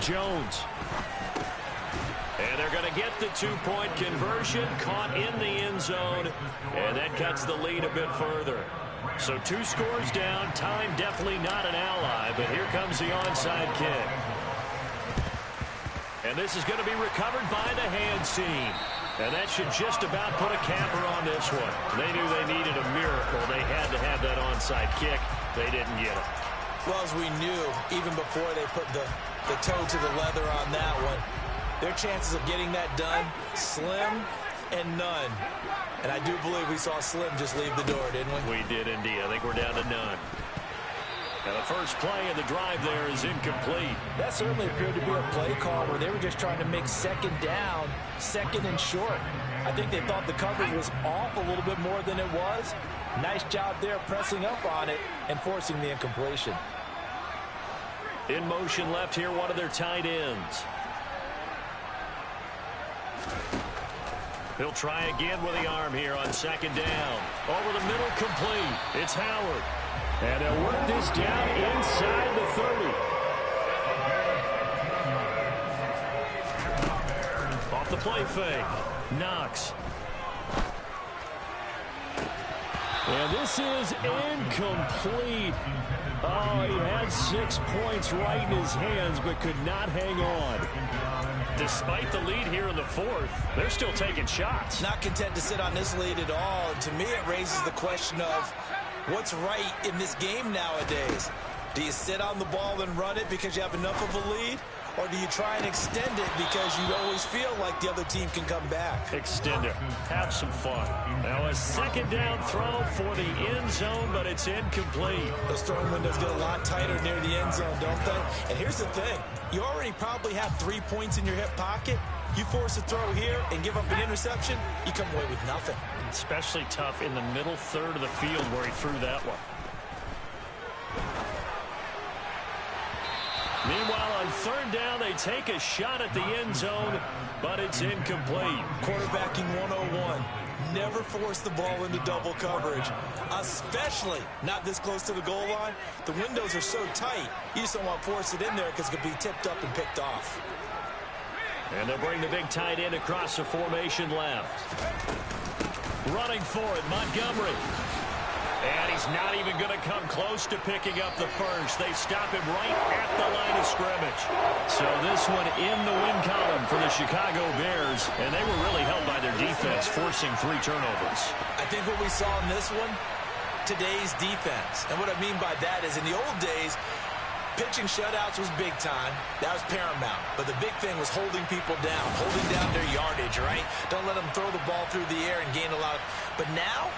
Jones.
And they're going to get the 2-point conversion, caught in the end zone, and that cuts the lead a bit further. So 2 scores down, time definitely not an ally, but here comes the onside kick. And this is going to be recovered by the hands team. And that should just about put a capper on this one. They knew they needed a miracle. They had to have that onside kick. They didn't get it.
Well, as we knew, even before they put the toe to the leather on that one, their chances of getting that done, slim and none. And I do believe we saw Slim just leave the door, didn't we?
We did indeed. I think we're down to none. And the first play of the drive there is incomplete.
That certainly appeared to be a play call where they were just trying to make 2nd down, 2nd and short. I think they thought the coverage was off a little bit more than it was. Nice job there pressing up on it and forcing the incompletion.
In motion left here, one of their tight ends. He'll try again with the arm here on 2nd down. Over the middle, complete. It's Howard.
And they'll work this down inside the 30.
Off the play fake. Knox.
And this is incomplete. Oh, he had 6 points right in his hands, but could not hang on.
Despite the lead here in the 4th, they're still taking shots.
Not content to sit on this lead at all. And to me, it raises the question of what's right in this game nowadays. Do you sit on the ball and run it because you have enough of a lead? Or do you try and extend it because you always feel like the other team can come back?
Extend it. Have some fun. Now a 2nd down throw for the end zone, but it's incomplete.
Those throwing windows get a lot tighter near the end zone, don't they? And here's the thing. You already probably have 3 points in your hip pocket. You force a throw here and give up an interception, you come away with nothing.
Especially tough in the middle third of the field where he threw that one.
Meanwhile, on third down, they take a shot at the end zone, but it's incomplete.
Quarterbacking 101. Never force the ball into double coverage, especially not this close to the goal line. The windows are so tight, you just don't want to force it in there because it could be tipped up and picked off.
And they'll bring the big tight end across the formation left. Running for it, Montgomery. And he's not even going to come close to picking up the first. They stop him right at the line of scrimmage. So this one in the win column for the Chicago Bears. And they were really helped by their defense, forcing 3 turnovers.
I think what we saw in this one, today's defense. And what I mean by that is in the old days, pitching shutouts was big time. That was paramount. But the big thing was holding people down, holding down their yardage, right? Don't let them throw the ball through the air and gain a lot of... But now,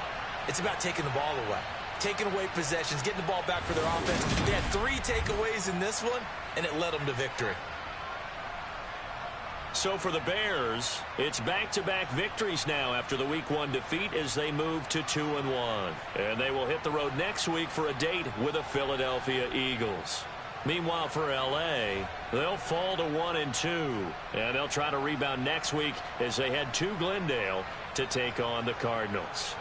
it's about taking the ball away. Taking away possessions, getting the ball back for their offense. They had 3 takeaways in this one, and it led them to victory.
So for the Bears, it's back-to-back victories now after the Week 1 defeat as they move to 2-1. And they will hit the road next week for a date with the Philadelphia Eagles. Meanwhile, for L.A., they'll fall to 1-2. And they'll try to rebound next week as they head to Glendale to take on the Cardinals.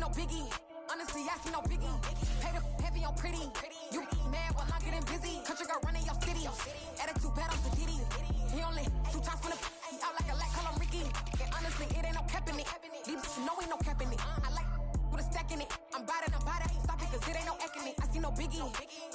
no biggie. Honestly, I see no biggie. Pay the heavy on pretty. You mad while I'm getting busy. Country girl running your city. Attitude bad on the Diddy. He only 2 times from the he out like a lack, call him Ricky. And honestly, it ain't no cap in it. These know ain't no cap in it. I like with a stack in it. I'm bout it. Stop it, cause it ain't no eck in it. I see no biggie.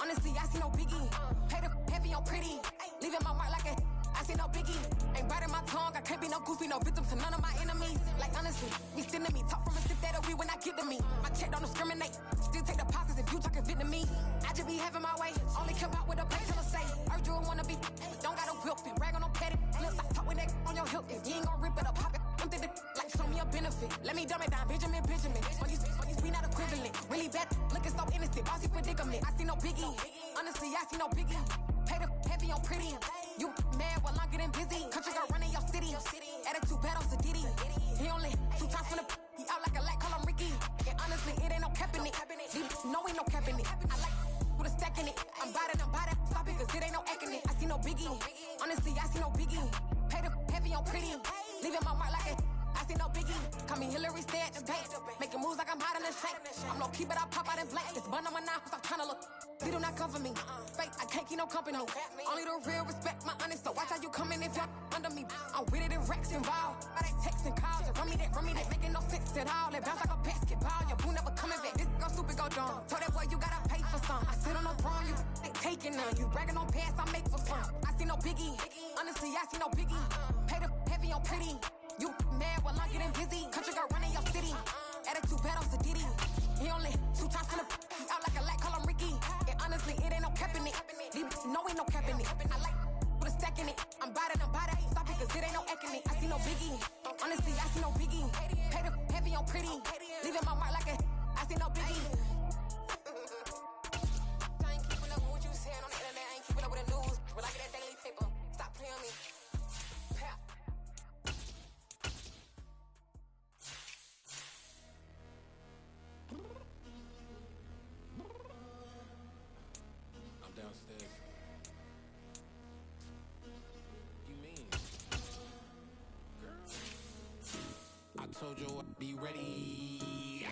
Honestly, I see no biggie. Pay the heavy on pretty. Leaving my mark like a I see no biggie. Ain't biting my tongue. I can't be no goofy, no victim to none of my enemies. Like honestly, me sending me talk from a sip that'll be when I get to me. My check don't discriminate. Still take deposits if you talking Vietnamese. I just be having my way. Only care about what the pay tell her say. Urge you wanna be, don't gotta whip it. Rag on no petty. Let's stop talk with that on your hip. If you ain't gon' rip it up, pop it. I'm thinking like show me a benefit. Let me dumb it down, Benjamin. On these we not equivalent. Really bad, looking so innocent. Bossy predicament. I see no biggie. Honestly, I see no biggie. Pay the heavy on pretty. You mad while I'm getting busy. Country girl running your city. Attitude bad on the Diddy. He only 2 times from the he out like a lack, call him Ricky. And honestly, it ain't no cap in it. No, ain't no cap in it. I like with a stack in it. I'm bout it. Stop it, cause it ain't no eck in it. I see no biggie. Honestly, I see no biggie. Pay the heavy on pretty. Leaving my mark like a I see no biggie. Call me Hillary, stay at the bank. Making moves like I'm hot in the shank. I'm low key, but I pop out in blank. It's bun on my knife, stop trying to look. They do not come for me. Fake, I can't keep no company. Only the real respect my honest. So watch how you coming if you're under me. I'm with it in Rex involved. But they texting calls and run me that. Making no sense at all. They bounce like a basketball. Your boo never coming back. This go stupid, go dumb. Told that boy you gotta pay for some. I sit on no throne, you ain't taking none. You bragging on past, I make for fun. I see no biggie. Honestly, I see no biggie. Pay the heavy on pretty. You mad while I'm getting busy. Country girl running your city. Attitude bad on the Diddy. He only 2 times from the he out like a lack, call him Ricky. And honestly, it ain't no cap in it. No, ain't no cap in it. I like with a stack in it. I'm bout it. Stop it, cause it ain't no eck in it. I see no biggie. Honestly, I see no biggie. Pay the heavy on pretty. Leaving my mark like a I see no biggie. I ain't keeping up with what you saying on the internet. I ain't keeping up with the news. When I get that daily paper, stop playing on me.
I'm downstairs. You mean? Girl. I told you I'd be ready.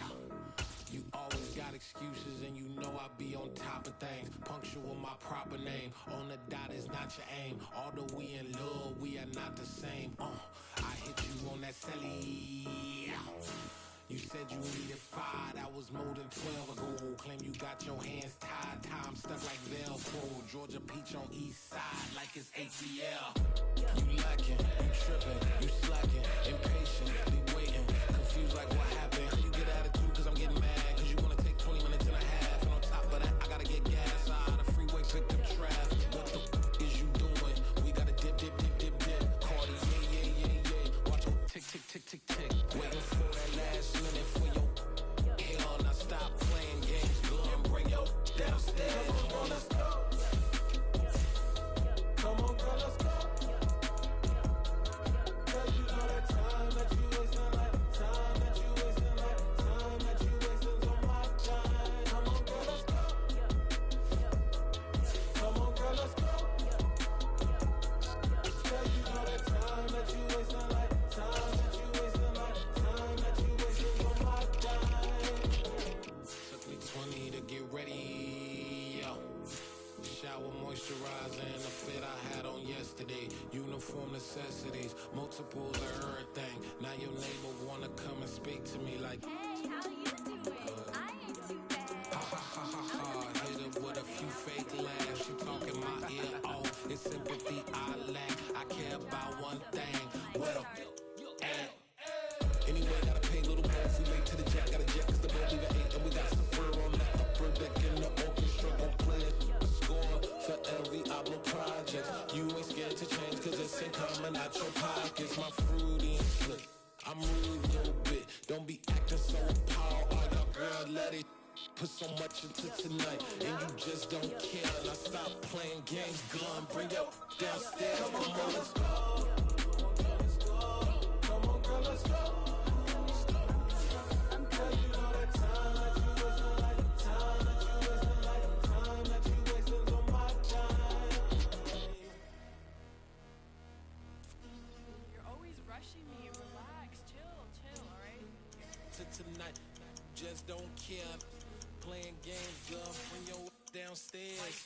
You always got excuses and you know I be on top of things. Punctual my proper name. On the dot is not your aim. Although we in love, we are not the same. I hit you on that celly. You said you needed 5, that was more than 12 ago. Claim you got your hands tied, time stuck like Velcro. Georgia Peach on east side like it's ATL. You lacking, you tripping, you slacking, impatient, be waiting, confused like what happened. How you get attitude cause I'm getting mad, cause you wanna take 20 minutes and a half. And on top of that, I gotta get gas out of the freeway, pick up traffic. What the is you doing? We gotta dip. Cardi, yeah. Watch your tick. Waiting for that last minute for your hell. Now stop playing games, go and bring your downstairs. Come on, let's go. Come on, girl, let's go. Cause you know that time that you wasting, like time that you wasting, like time that you wasting on my time. Come on, girl, let's go. Come on, girl, let's go. Cause you know that time that you wasting, like time that you wasting, like time that you wasting on my time. Took me 20 to get ready, yo. Shower, moisturizer, and the fit I had on yesterday. Uniform necessities, multiples of everything. Now your neighbor wanna come and speak to me like,
hey, how you doing? I ain't too bad.
Ha. Hit her with a few fake laughs. She talking my ear off. It's sympathy I lack. I care about one thing. What a at. Anyway, gotta pay a little more if we late to the jack. Got a jet cause the boat leave at 8. And we got some fur on that upper deck in the orchestra. Gon' play it. Score for every Oblo project. You ain't scared to change cause it's ain't coming out your pockets. My fruity and slick. I'm rude a little bit. Don't be acting so appalled. All y'all girl, let it put so much into tonight. And you just don't care. Now stop playing games. Gun, bring your downstairs. Come on, girl, let's go. Come on, girl, let's go. Girl, you know that time that you wasting, like time that you wasting, like time that you wasting on my time.
You're always rushing me. Relax, chill, all right?
To tonight, just don't care. Playing games, girl, bring your downstairs.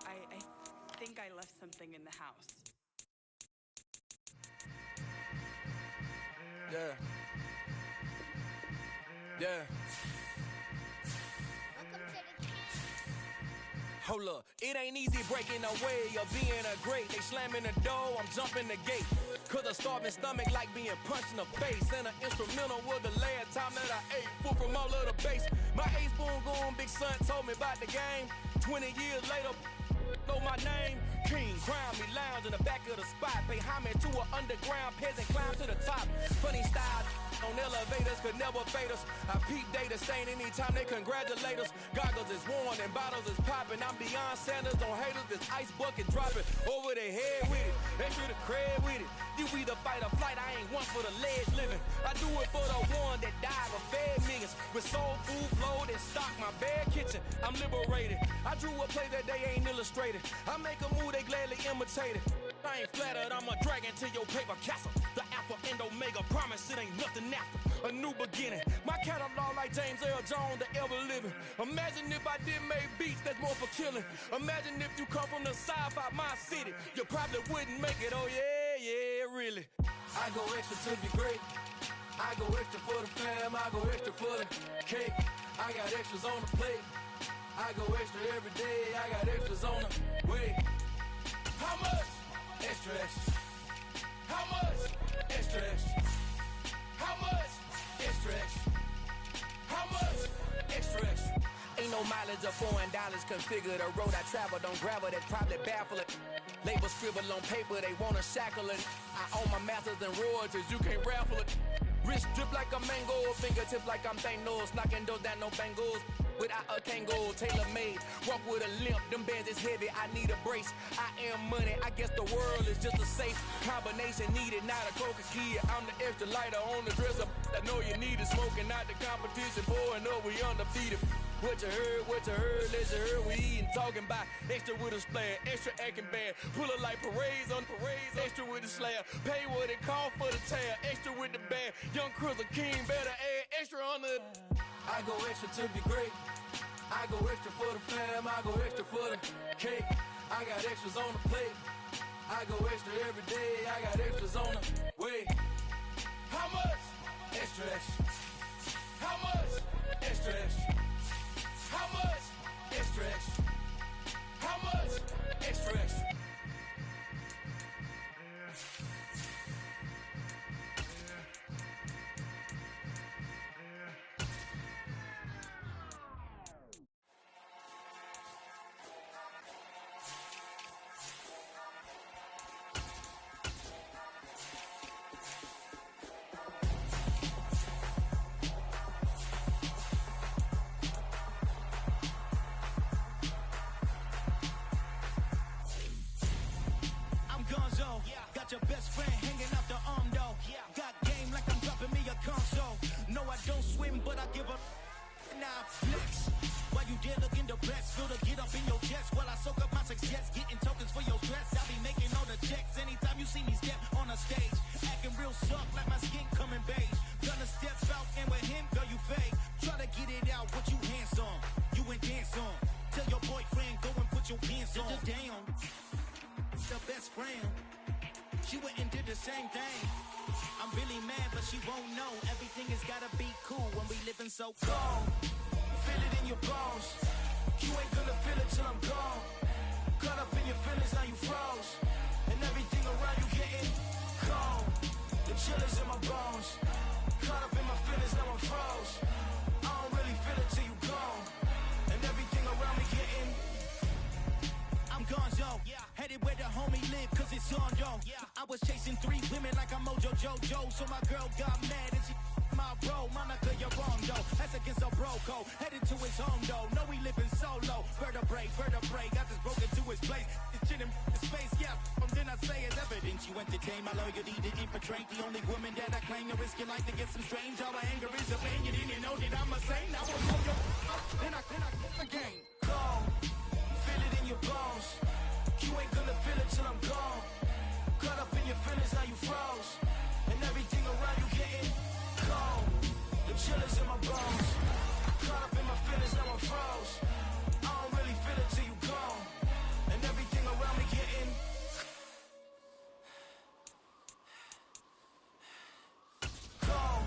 I think I left something in the house.
Yeah. Yeah. Hold up, it ain't easy breaking away or being a great. They slamming the door, I'm jumping the gate. Cause a starving stomach like being punched in the face. And an instrumental was the last time that I ate food from all of the bass. My ace boom goon big son told me about the game. 20 years later, know my name. King, crown me, lounge in the back of the spot. Pay homage to an underground peasant, climb to the top. Funny style on elevators could never fade us. I peep data stain anytime they congratulate us. Goggles is worn and bottles is popping. I'm beyond Sanders on haters. This ice bucket dropping over their head with it. Extra the cred with it. You either fight or flight. I ain't one for the ledge living. I do it for the one that died or fed millions. With soul food flowed and stock my bad kitchen. I'm liberated. I drew a play that they ain't illustrated. I make a move they gladly imitated. I ain't flattered, I'm a dragon to your paper castle. The alpha and omega, promise it ain't nothing after. A new beginning. My catalog like James Earl Jones, the ever living. Imagine if I did make beats that's more for killing. Imagine if you come from the sci-fi my city. You probably wouldn't make it, oh yeah, really. I go extra to be great. I go extra for the fam, I go extra for the cake. I got extras on the plate. I go extra every day, I got extras on the way. How much? Extra, extra. How much? Extra, extra. How much? Extra, extra. How much? Extra, extra. Ain't no mileage of $4 configure the road I travel. Don't gravel, that probably baffle it. Label scribble on paper, they wanna shackle it. I own my masters and royalties, you can't raffle it. Wrist drip like a mango, fingertips like I'm Thanos. Knocking doors down, no bangles. Without a Kango, tailor-made. Walk with a limp, them bands is heavy, I need a brace. I am money, I guess the world is just a safe combination needed, not a coca kid. I'm the extra lighter on the dresser. I know you need it, smoking out the competition, pouring up, we undefeated. What you heard, let you heard, we eating, talking about extra with a splash, extra acting bad. Pull it like parades on parades, extra with the slab. Pay what it call for the tab, extra with the band. Young Cruiser King, better add extra on the. I go extra to be great. I go extra for the fam, I go extra for the cake. I got extras on the plate. I go extra every day, I got extras on the way. How much? Extra, extra. How much? Extra, extra. How much? Extra, extra. How much? Extra, extra.
Got your best friend hanging out the arm though. Got game like I'm dropping me a console. No, I don't swim, but I give up. Now flex. While you there looking the best, feel to get up in your chest while I soak up my success, getting tokens for your stress. I be making all the checks anytime you see me step on a stage, acting real soft like my skin coming beige. Gonna step out and with him, girl, you fake. Try to get it out, what you hands on, you ain't dance on. Tell your boyfriend go and put your pants on. Down, the best friend. She went and did the same thing. I'm really mad, but she won't know. Everything has gotta be cool when we living so cold. Feel it in your bones. You ain't gonna feel it till I'm gone. Caught up in your feelings, now you froze. And everything around you getting cold. The chill is in my bones. Caught up in my feelings, now I'm froze. I don't really feel it till you gone. And everything around me getting. I'm gonzo. Headed where the homie live, cause it's on, yo. I was chasing 3 women like I'm Mojo Jojo. So my girl got mad and she my bro. Monica, you're wrong, though. That's against a bro code. Headed to his home, though. No, we living solo. Vertebrae. I just broke into his place. This chick get in space, yeah. Then I say it's evidence you entertain my loyalty to infiltrate the only woman that I claim to risk your life to get some strange. All my anger is a pain. You didn't know that I'm a saint. I will blow your up, then I the game. Gone, feel it in your bones. You ain't gonna feel it till I'm gone. Caught up in your feelings, now you froze. And everything around you getting cold. The chill is in my bones. Caught up in my feelings, now I'm froze. I don't really feel it till you gone. And everything around me getting gone.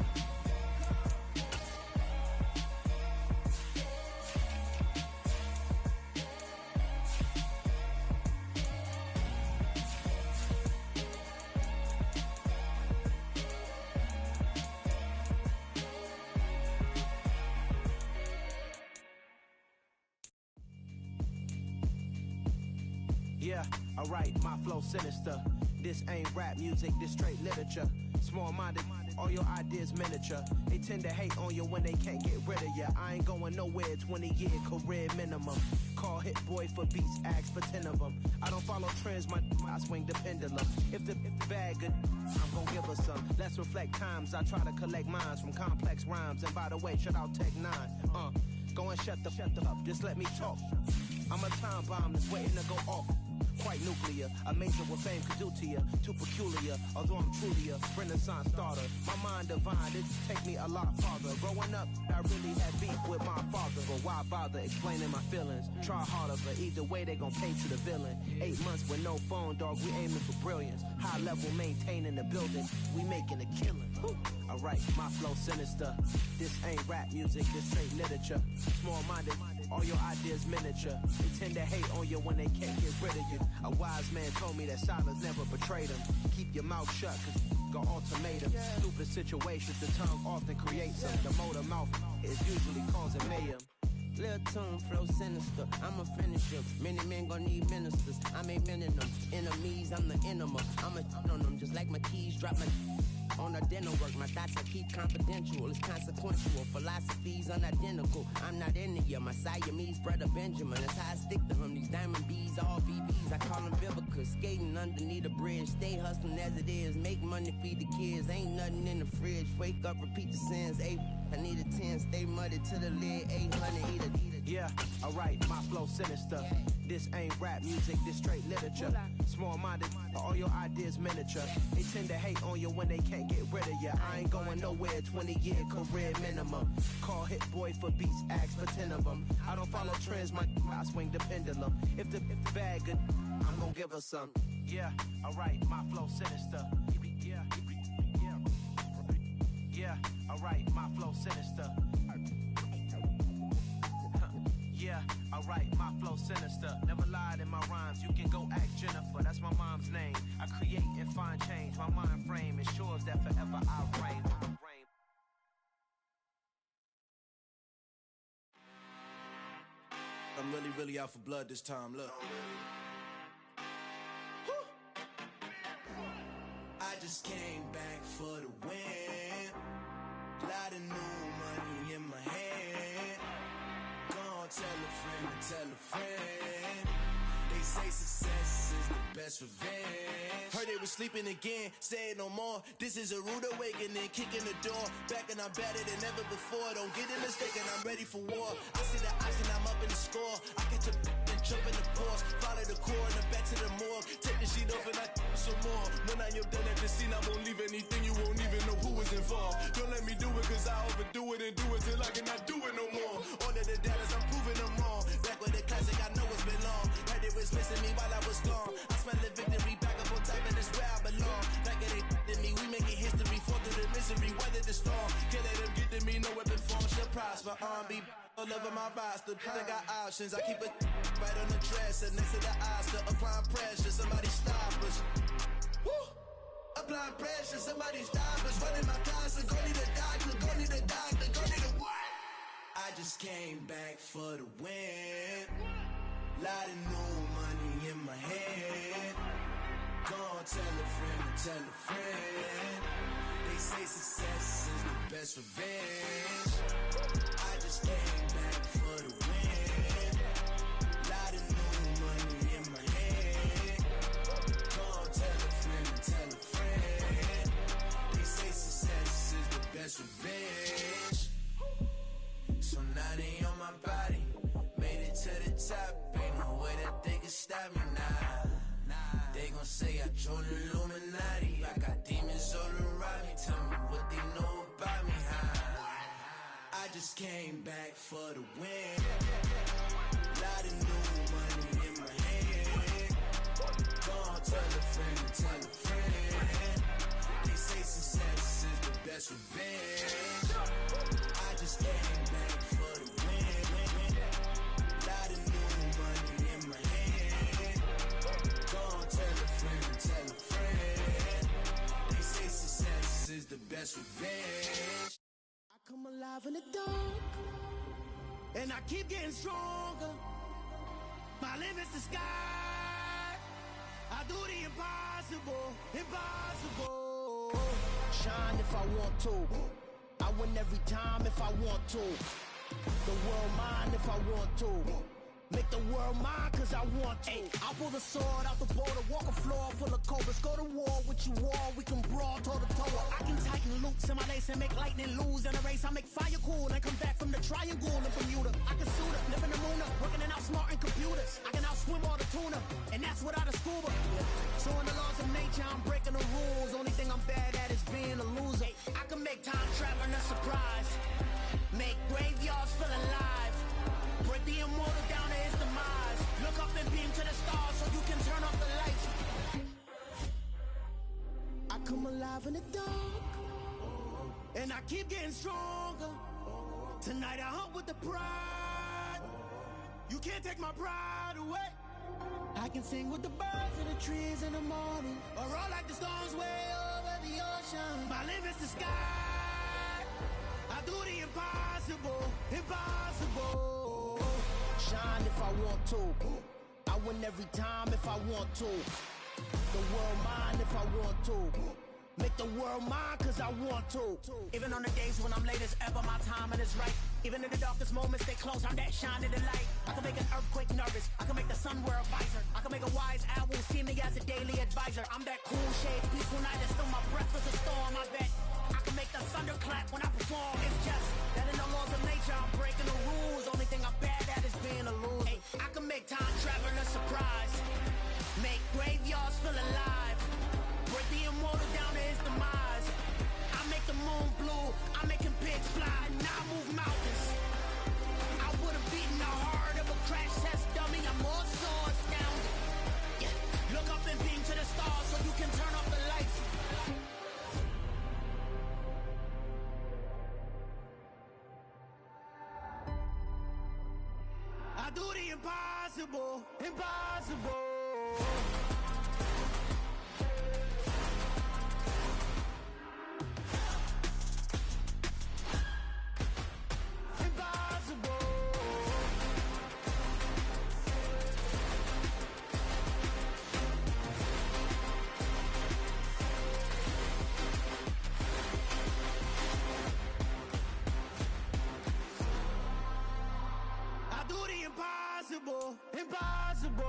Yeah, alright, my flow sinister. This ain't rap music, this straight literature. Small-minded, all your ideas miniature. They tend to hate on you when they can't get rid of you. I ain't going nowhere, 20-year career minimum. Call hit boy for beats, ask for 10 of them. I don't follow trends, I swing the pendulum. If the bag good, I'm gon' give her some. Let's reflect times, I try to collect minds from complex rhymes. And by the way, shout out Tech 9. Go and shut the up, just let me talk. I'm a time bomb that's waiting to go off. Quite nuclear, a major what fame could do to you. Too peculiar, although I'm truly a renaissance starter. My mind divine, it take me a lot farther. Growing up, I really had beef with my father. But why bother explaining my feelings? Try harder, but either way they gon' paint you the villain. 8 months with no phone, dog, we aiming for brilliance. High level maintaining the building, we making a killing. Alright, my flow sinister. This ain't rap music, this straight literature. Small-minded, all your ideas miniature. They tend to hate on you when they can't get rid of you. A wise man told me that silence never betrayed him. Keep your mouth shut, cause got ultimatum. Stupid situations, the tongue often creates them. The motor mouth is usually causing mayhem.
Lil' tune, flow sinister, I'm a finisher. Many men gon' need ministers, I'm a men in them. Enemies, I'm the enema. I'm a on them, just like my keys, drop my on the dental work. My thoughts I keep confidential, it's consequential. Philosophies unidentical, I'm not into you. My Siamese brother Benjamin, that's how I stick to him. These diamond bees, all BBs, I call them Vivica. Skating underneath a bridge, stay hustling as it is. Make money, feed the kids, ain't nothing in the fridge. Wake up, repeat the sins, I need a 10, stay muddy to the lid, 800, eat a.
Yeah, alright, my flow sinister. This ain't rap music, this straight literature. Small-minded, all your ideas miniature. They tend to hate on you when they can't get rid of you. I ain't going nowhere, 20-year career minimum. Call hit boy for beats, ask for 10 of them. I don't follow trends, I swing the pendulum. If the bag good, I'm gon' give her some. Yeah, alright, my flow sinister. Yeah, alright, my flow sinister. Yeah, alright, my flow sinister. Never lied in my rhymes, you can go ask Jennifer. That's my mom's name. I create and find change. My mind frame ensures that forever I reign.
I'm really out for blood this time, look. I just came back for the win. Lot of new money in my hand. Gonna tell a friend to tell a friend. They say success is the best revenge. Heard they was sleeping again, say it no more. This is a rude awakening, kicking the door. Back and I'm better than ever before. Don't get it mistaken, I'm ready for war. I see the option, I'm up in the score. I catch a and jump in the Porsche. Follow the core and the back to the morgue. Take the sheet off and I some more. When I am done at the scene, I won't leave anything. You won't even know who was involved. Don't let me do it cause I overdo it and do it till I cannot do it no more. All of the doubters, I'm proving them wrong. Back with the classic, I know it's been long. Heard it was missing me while I was gone. I smell the victory back up on top and it's where I belong. Like it ain't to me, we making history. Fall through the misery, weather the storm. Can't let them get to me, no weapon form shall prosper. Be all over my roster, I got options. I keep it right on the dresser, next to the Oscar. Applying pressure, somebody stop us. Woo! Applying pressure, somebody stop us. Running my closet, go need a doctor, go need a doctor, go need a what? I just came back for the win. Lot of new money in my hand. Gonna tell a friend to tell a friend. They say success is the best revenge. I just came back for the win. Lot of new money in my hand. top, ain't no way that they can stop me now. They gon' say I joined the Illuminati. I got demons all around me. Tell me what they know about me, huh? I just came back for the win. Lot of new money in my hand. Gonna tell a friend to tell a friend. They say success is the best revenge. I just came back for the win. Lot of new money in my hand. Gonna tell a friend to tell a friend. They say success is the best revenge.
I come alive in the dark, and I keep getting stronger. My limit's the sky. I do the impossible, impossible.
Shine if I want to. I win every time if I want to. The world mine if I want to. Make the world mine cause I want to. Ay, I'll pull the sword out the border, walk a floor full of cobras. Go to war with you all, we can brawl toe to toe. I can tighten loops in my lace and make lightning lose in a race. I make fire cool and come back from the triangle in Bermuda. I can suit up, live in the moon up, working and outsmarting computers. I can outswim all the tuna, and that's without a scuba. So in the laws of nature, I'm breaking the rules. Only thing I'm bad at is being a loser. I can make time traveling a surprise, make graveyards feel alive. Break the immortal down to his demise. Look up and beam to the stars so you can turn off the lights.
I come alive in the dark, and I keep getting stronger. Tonight I hunt with the pride. You can't take my pride away. I can sing with the birds in the trees in the morning, or roll like the storms way over the ocean. My limit's the sky. I do the impossible, impossible.
Shine if I want to. I win every time if I want to. The world mine if I want to. Make the world mine cause I want to.
Even on the days when I'm late as ever, my timing is right. Even in the darkest moments, they close, I'm that shining the light. I can make an earthquake nervous, I can make the sun wear a visor. I can make a wise owl see me as a daily advisor. I'm that cool shade, peaceful night, and still my breath is a storm, I bet. I can make the thunder clap when I perform. It's just that in the laws of nature, I'm breaking the rules. Only thing I'm bad at is being a loser. Ay, I can make time traveling a surprise, make graveyards feel alive. Break the immortal down to his demise. I make the moon blue, I'm making pigs fly. Now I move mountains. I would have beaten the heart of a crash test dummy. I'm more so astounded. Yeah. Look up and beam to the stars so you can turn off the lights. I do the impossible, impossible. Impossible, impossible.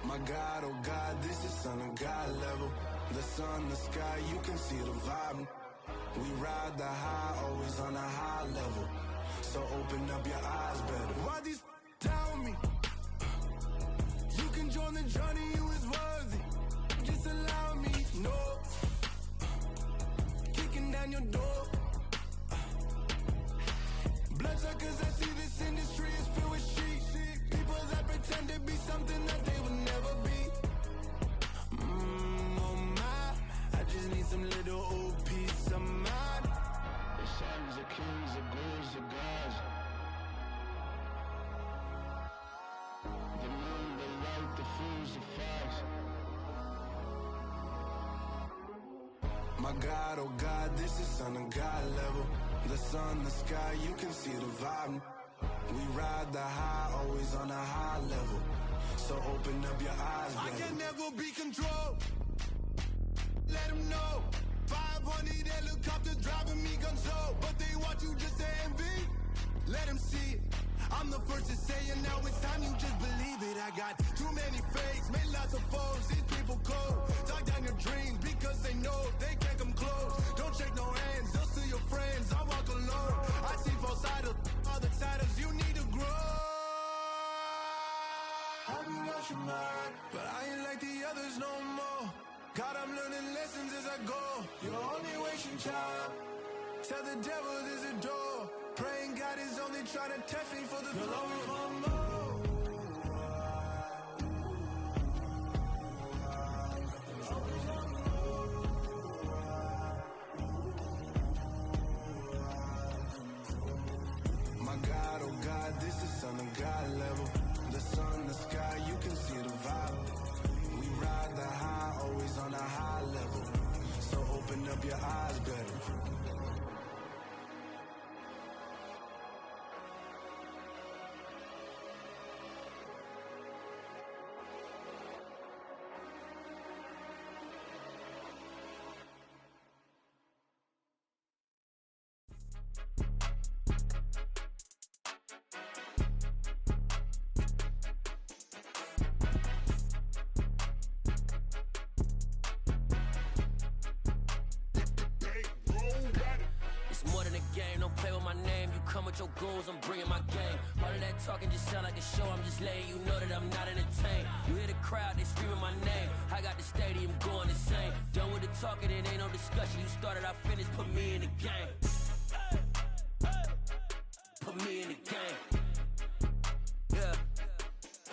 My God, oh God, this is Son of God level. The sun, the sky, you can see the vibe. We ride the high, always on a high level. So open up your eyes better. Why these tell me? You can join the journey, you is worthy. Just allow me, no. Kicking down your door. Bloodsuckers, I see this industry is filled with sheep. People that pretend to be something that they would never be. Oh my, I just need some little old peace of mind. The sons are kings, the ghouls are gods. The moon, the light, the fools, the facts. My God, oh God, this is Son of God level. The sun, the sky, you can see the vibe. We ride the high, always on a high level. So open up your eyes, baby.
I can never be controlled.
helicopter driving me gonzo, but they want you just to envy. Let them see it. I'm the first to say it, now it's time you just believe it. I got too many fakes, made lots of foes, these people cold. Talk down your dreams because they know they can't come close. Don't shake no hands, they'll still your friends, I walk alone. I see false idols, other titles, you need to grow. Have you lost your mind? But I ain't like the others no more. God, I'm learning lessons as I go. You're only wasting time. Tell the devil there's a door. Praying God is only trying to test me for the glory of more. My God, oh God, this is Son of God level. The sun, the sky, you can see the vibe. We ride the high, always on a high level. So open up your eyes better.
Your goons, I'm bringing my game. All of that talking just sound like a show. I'm just letting you know that I'm not entertained. You hear the crowd, they screaming my name. I got the stadium going insane. Done with the talking, it ain't no discussion. You started, I finished, put me in the game. Put me in the game. Yeah.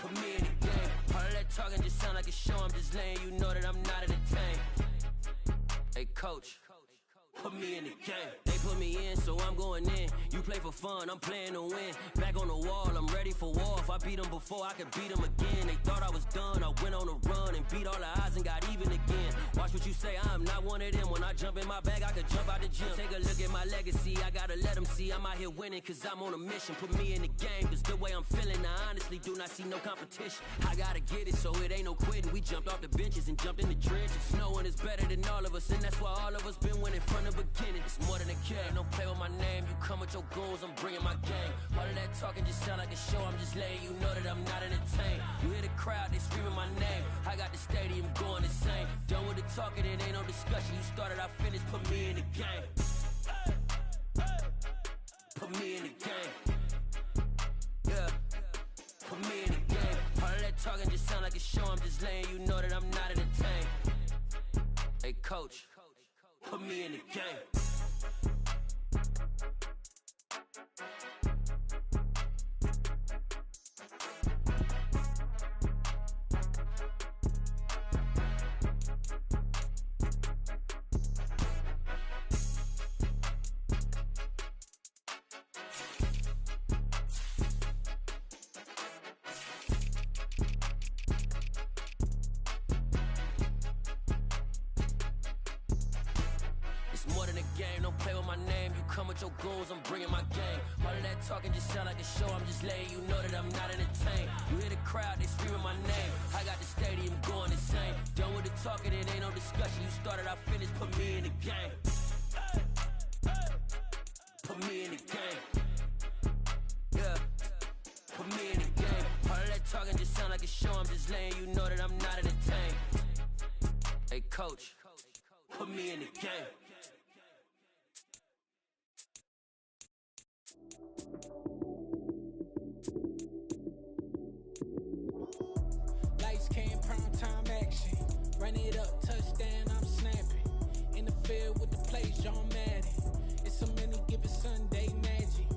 Put me in the game. All of that talking just sound like a show. I'm just letting you know that I'm not entertained. Hey, coach. Put me in the game. They put me in, so I'm going in. You play for fun, I'm playing to win. Back on the wall, I'm ready for war. If I beat them before, I could beat them again. They thought I was done, I went on a run and beat all the odds and got even again. Watch what you say, I'm not one of them. When I jump in my bag, I could jump out the gym. Take a look at my legacy, I gotta let them see I'm out here winning, cause I'm on a mission. Put me in the game, cause the way I'm feeling, I honestly do not see no competition. I gotta get it, so it ain't no quitting. We jumped off the benches and jumped in the trenches. No one is better than all of us, and that's why all of us been winning from the beginning. It's more than a kid, don't play with my name. You come with your goons, I'm bringing my game. All of that talking just sound like a show. I'm just letting you know that I'm not entertained. You hear the crowd, they screaming my name. I got the stadium going insane. Done with the talking, it ain't no discussion. You started, I finished, put me in the game. Put me in the game. Yeah. Put me in the game. All of that talking just sound like a show. I'm just letting you know that I'm not entertained. Hey, coach. Put me in the game. Your goals, I'm bringing my game. All of that talking just sound like a show. I'm just letting you know that I'm not entertained. You hear the crowd, they screaming my name. I got the stadium going insane. Done with the talking, it ain't no discussion. You started, I finished, put me in the game. Put me in the game. Yeah. Put me in the game. All of that talking just sound like a show. I'm just letting you know that I'm not entertained. Hey, coach. Put me in the game.
Lights came, prime time action. Run it up, touchdown, I'm snapping. In the field with the plays, John Madden. It's a many given Sunday magic.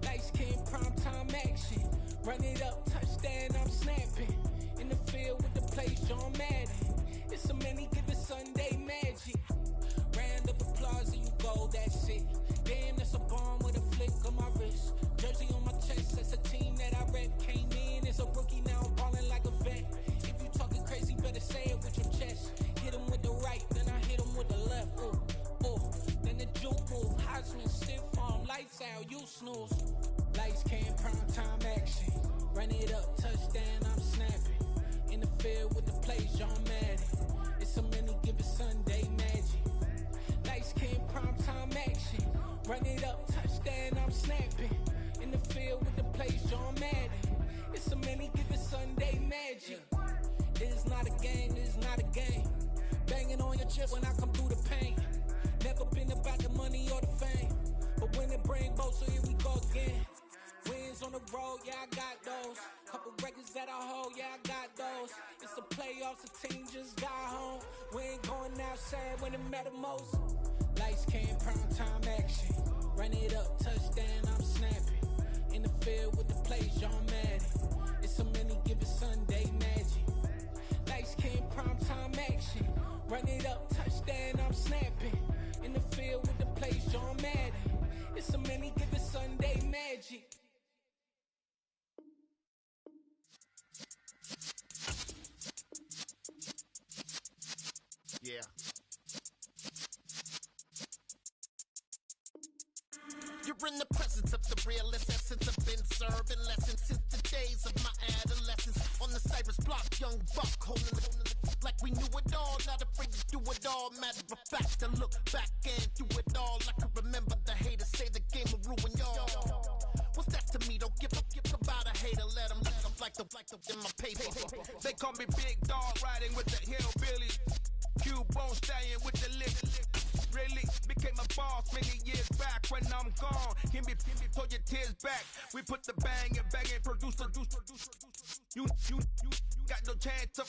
Lights came, prime time action. Run it up, touchdown, I'm snapping. In the field with the plays, John Madden. It's a many given Sunday magic. Round of applause and you go, that's it. Damn, that's a bomb with a flick on my wrist. Jersey on my chest, that's a team that I rep. Came in as a rookie, now I'm ballin' like a vet. If you talking crazy, better say it with your chest. Hit him with the right, then I hit him with the left. Ooh, ooh, then the juke move. Heisman, stiff arm, lights out, you snooze. Lights came, prime time action. Run it up, touchdown, I'm snapping. In the field with the plays, John Madden. It's a many given Sunday magic. Lights came, Run it up, touchdown, I'm snapping. In the field with the plays, John Madden. It's a many given Sunday magic. It's not a game, it's not a game. Banging on your chest when I come through the pain. Never been about the money or the fame. But when it bring both, so here we go again. Wins on the road, yeah, I got those. Couple records that I hold, yeah, I got those. It's the playoffs, the team just got home. We ain't going outside when it matter most. Lights came, prime time action. Run it up, touchdown, I'm snapping. In the field with the plays, John Madden. It's a many given Sunday magic. Lights came, prime time action. Run it up, touchdown, I'm snapping. In the field with the plays, John Madden. It's a many given Sunday magic.
Yeah. You're in the presence of the realest essence. I've been serving lessons since the days of my adolescence. On the Cypress block, young buck holding it like we knew it all. Not afraid to do it all. Matter of fact, I look back and do it all. I can remember the haters say the game will ruin y'all. What's that to me? Don't give about a hater. Let them like the in my paper.
They call me Big Dog, riding with the hillbillies. Cubone stallion with the lip. Really became a boss many years back. When I'm gone, give me pull your tears back. We put the bang and produce. You got no chance to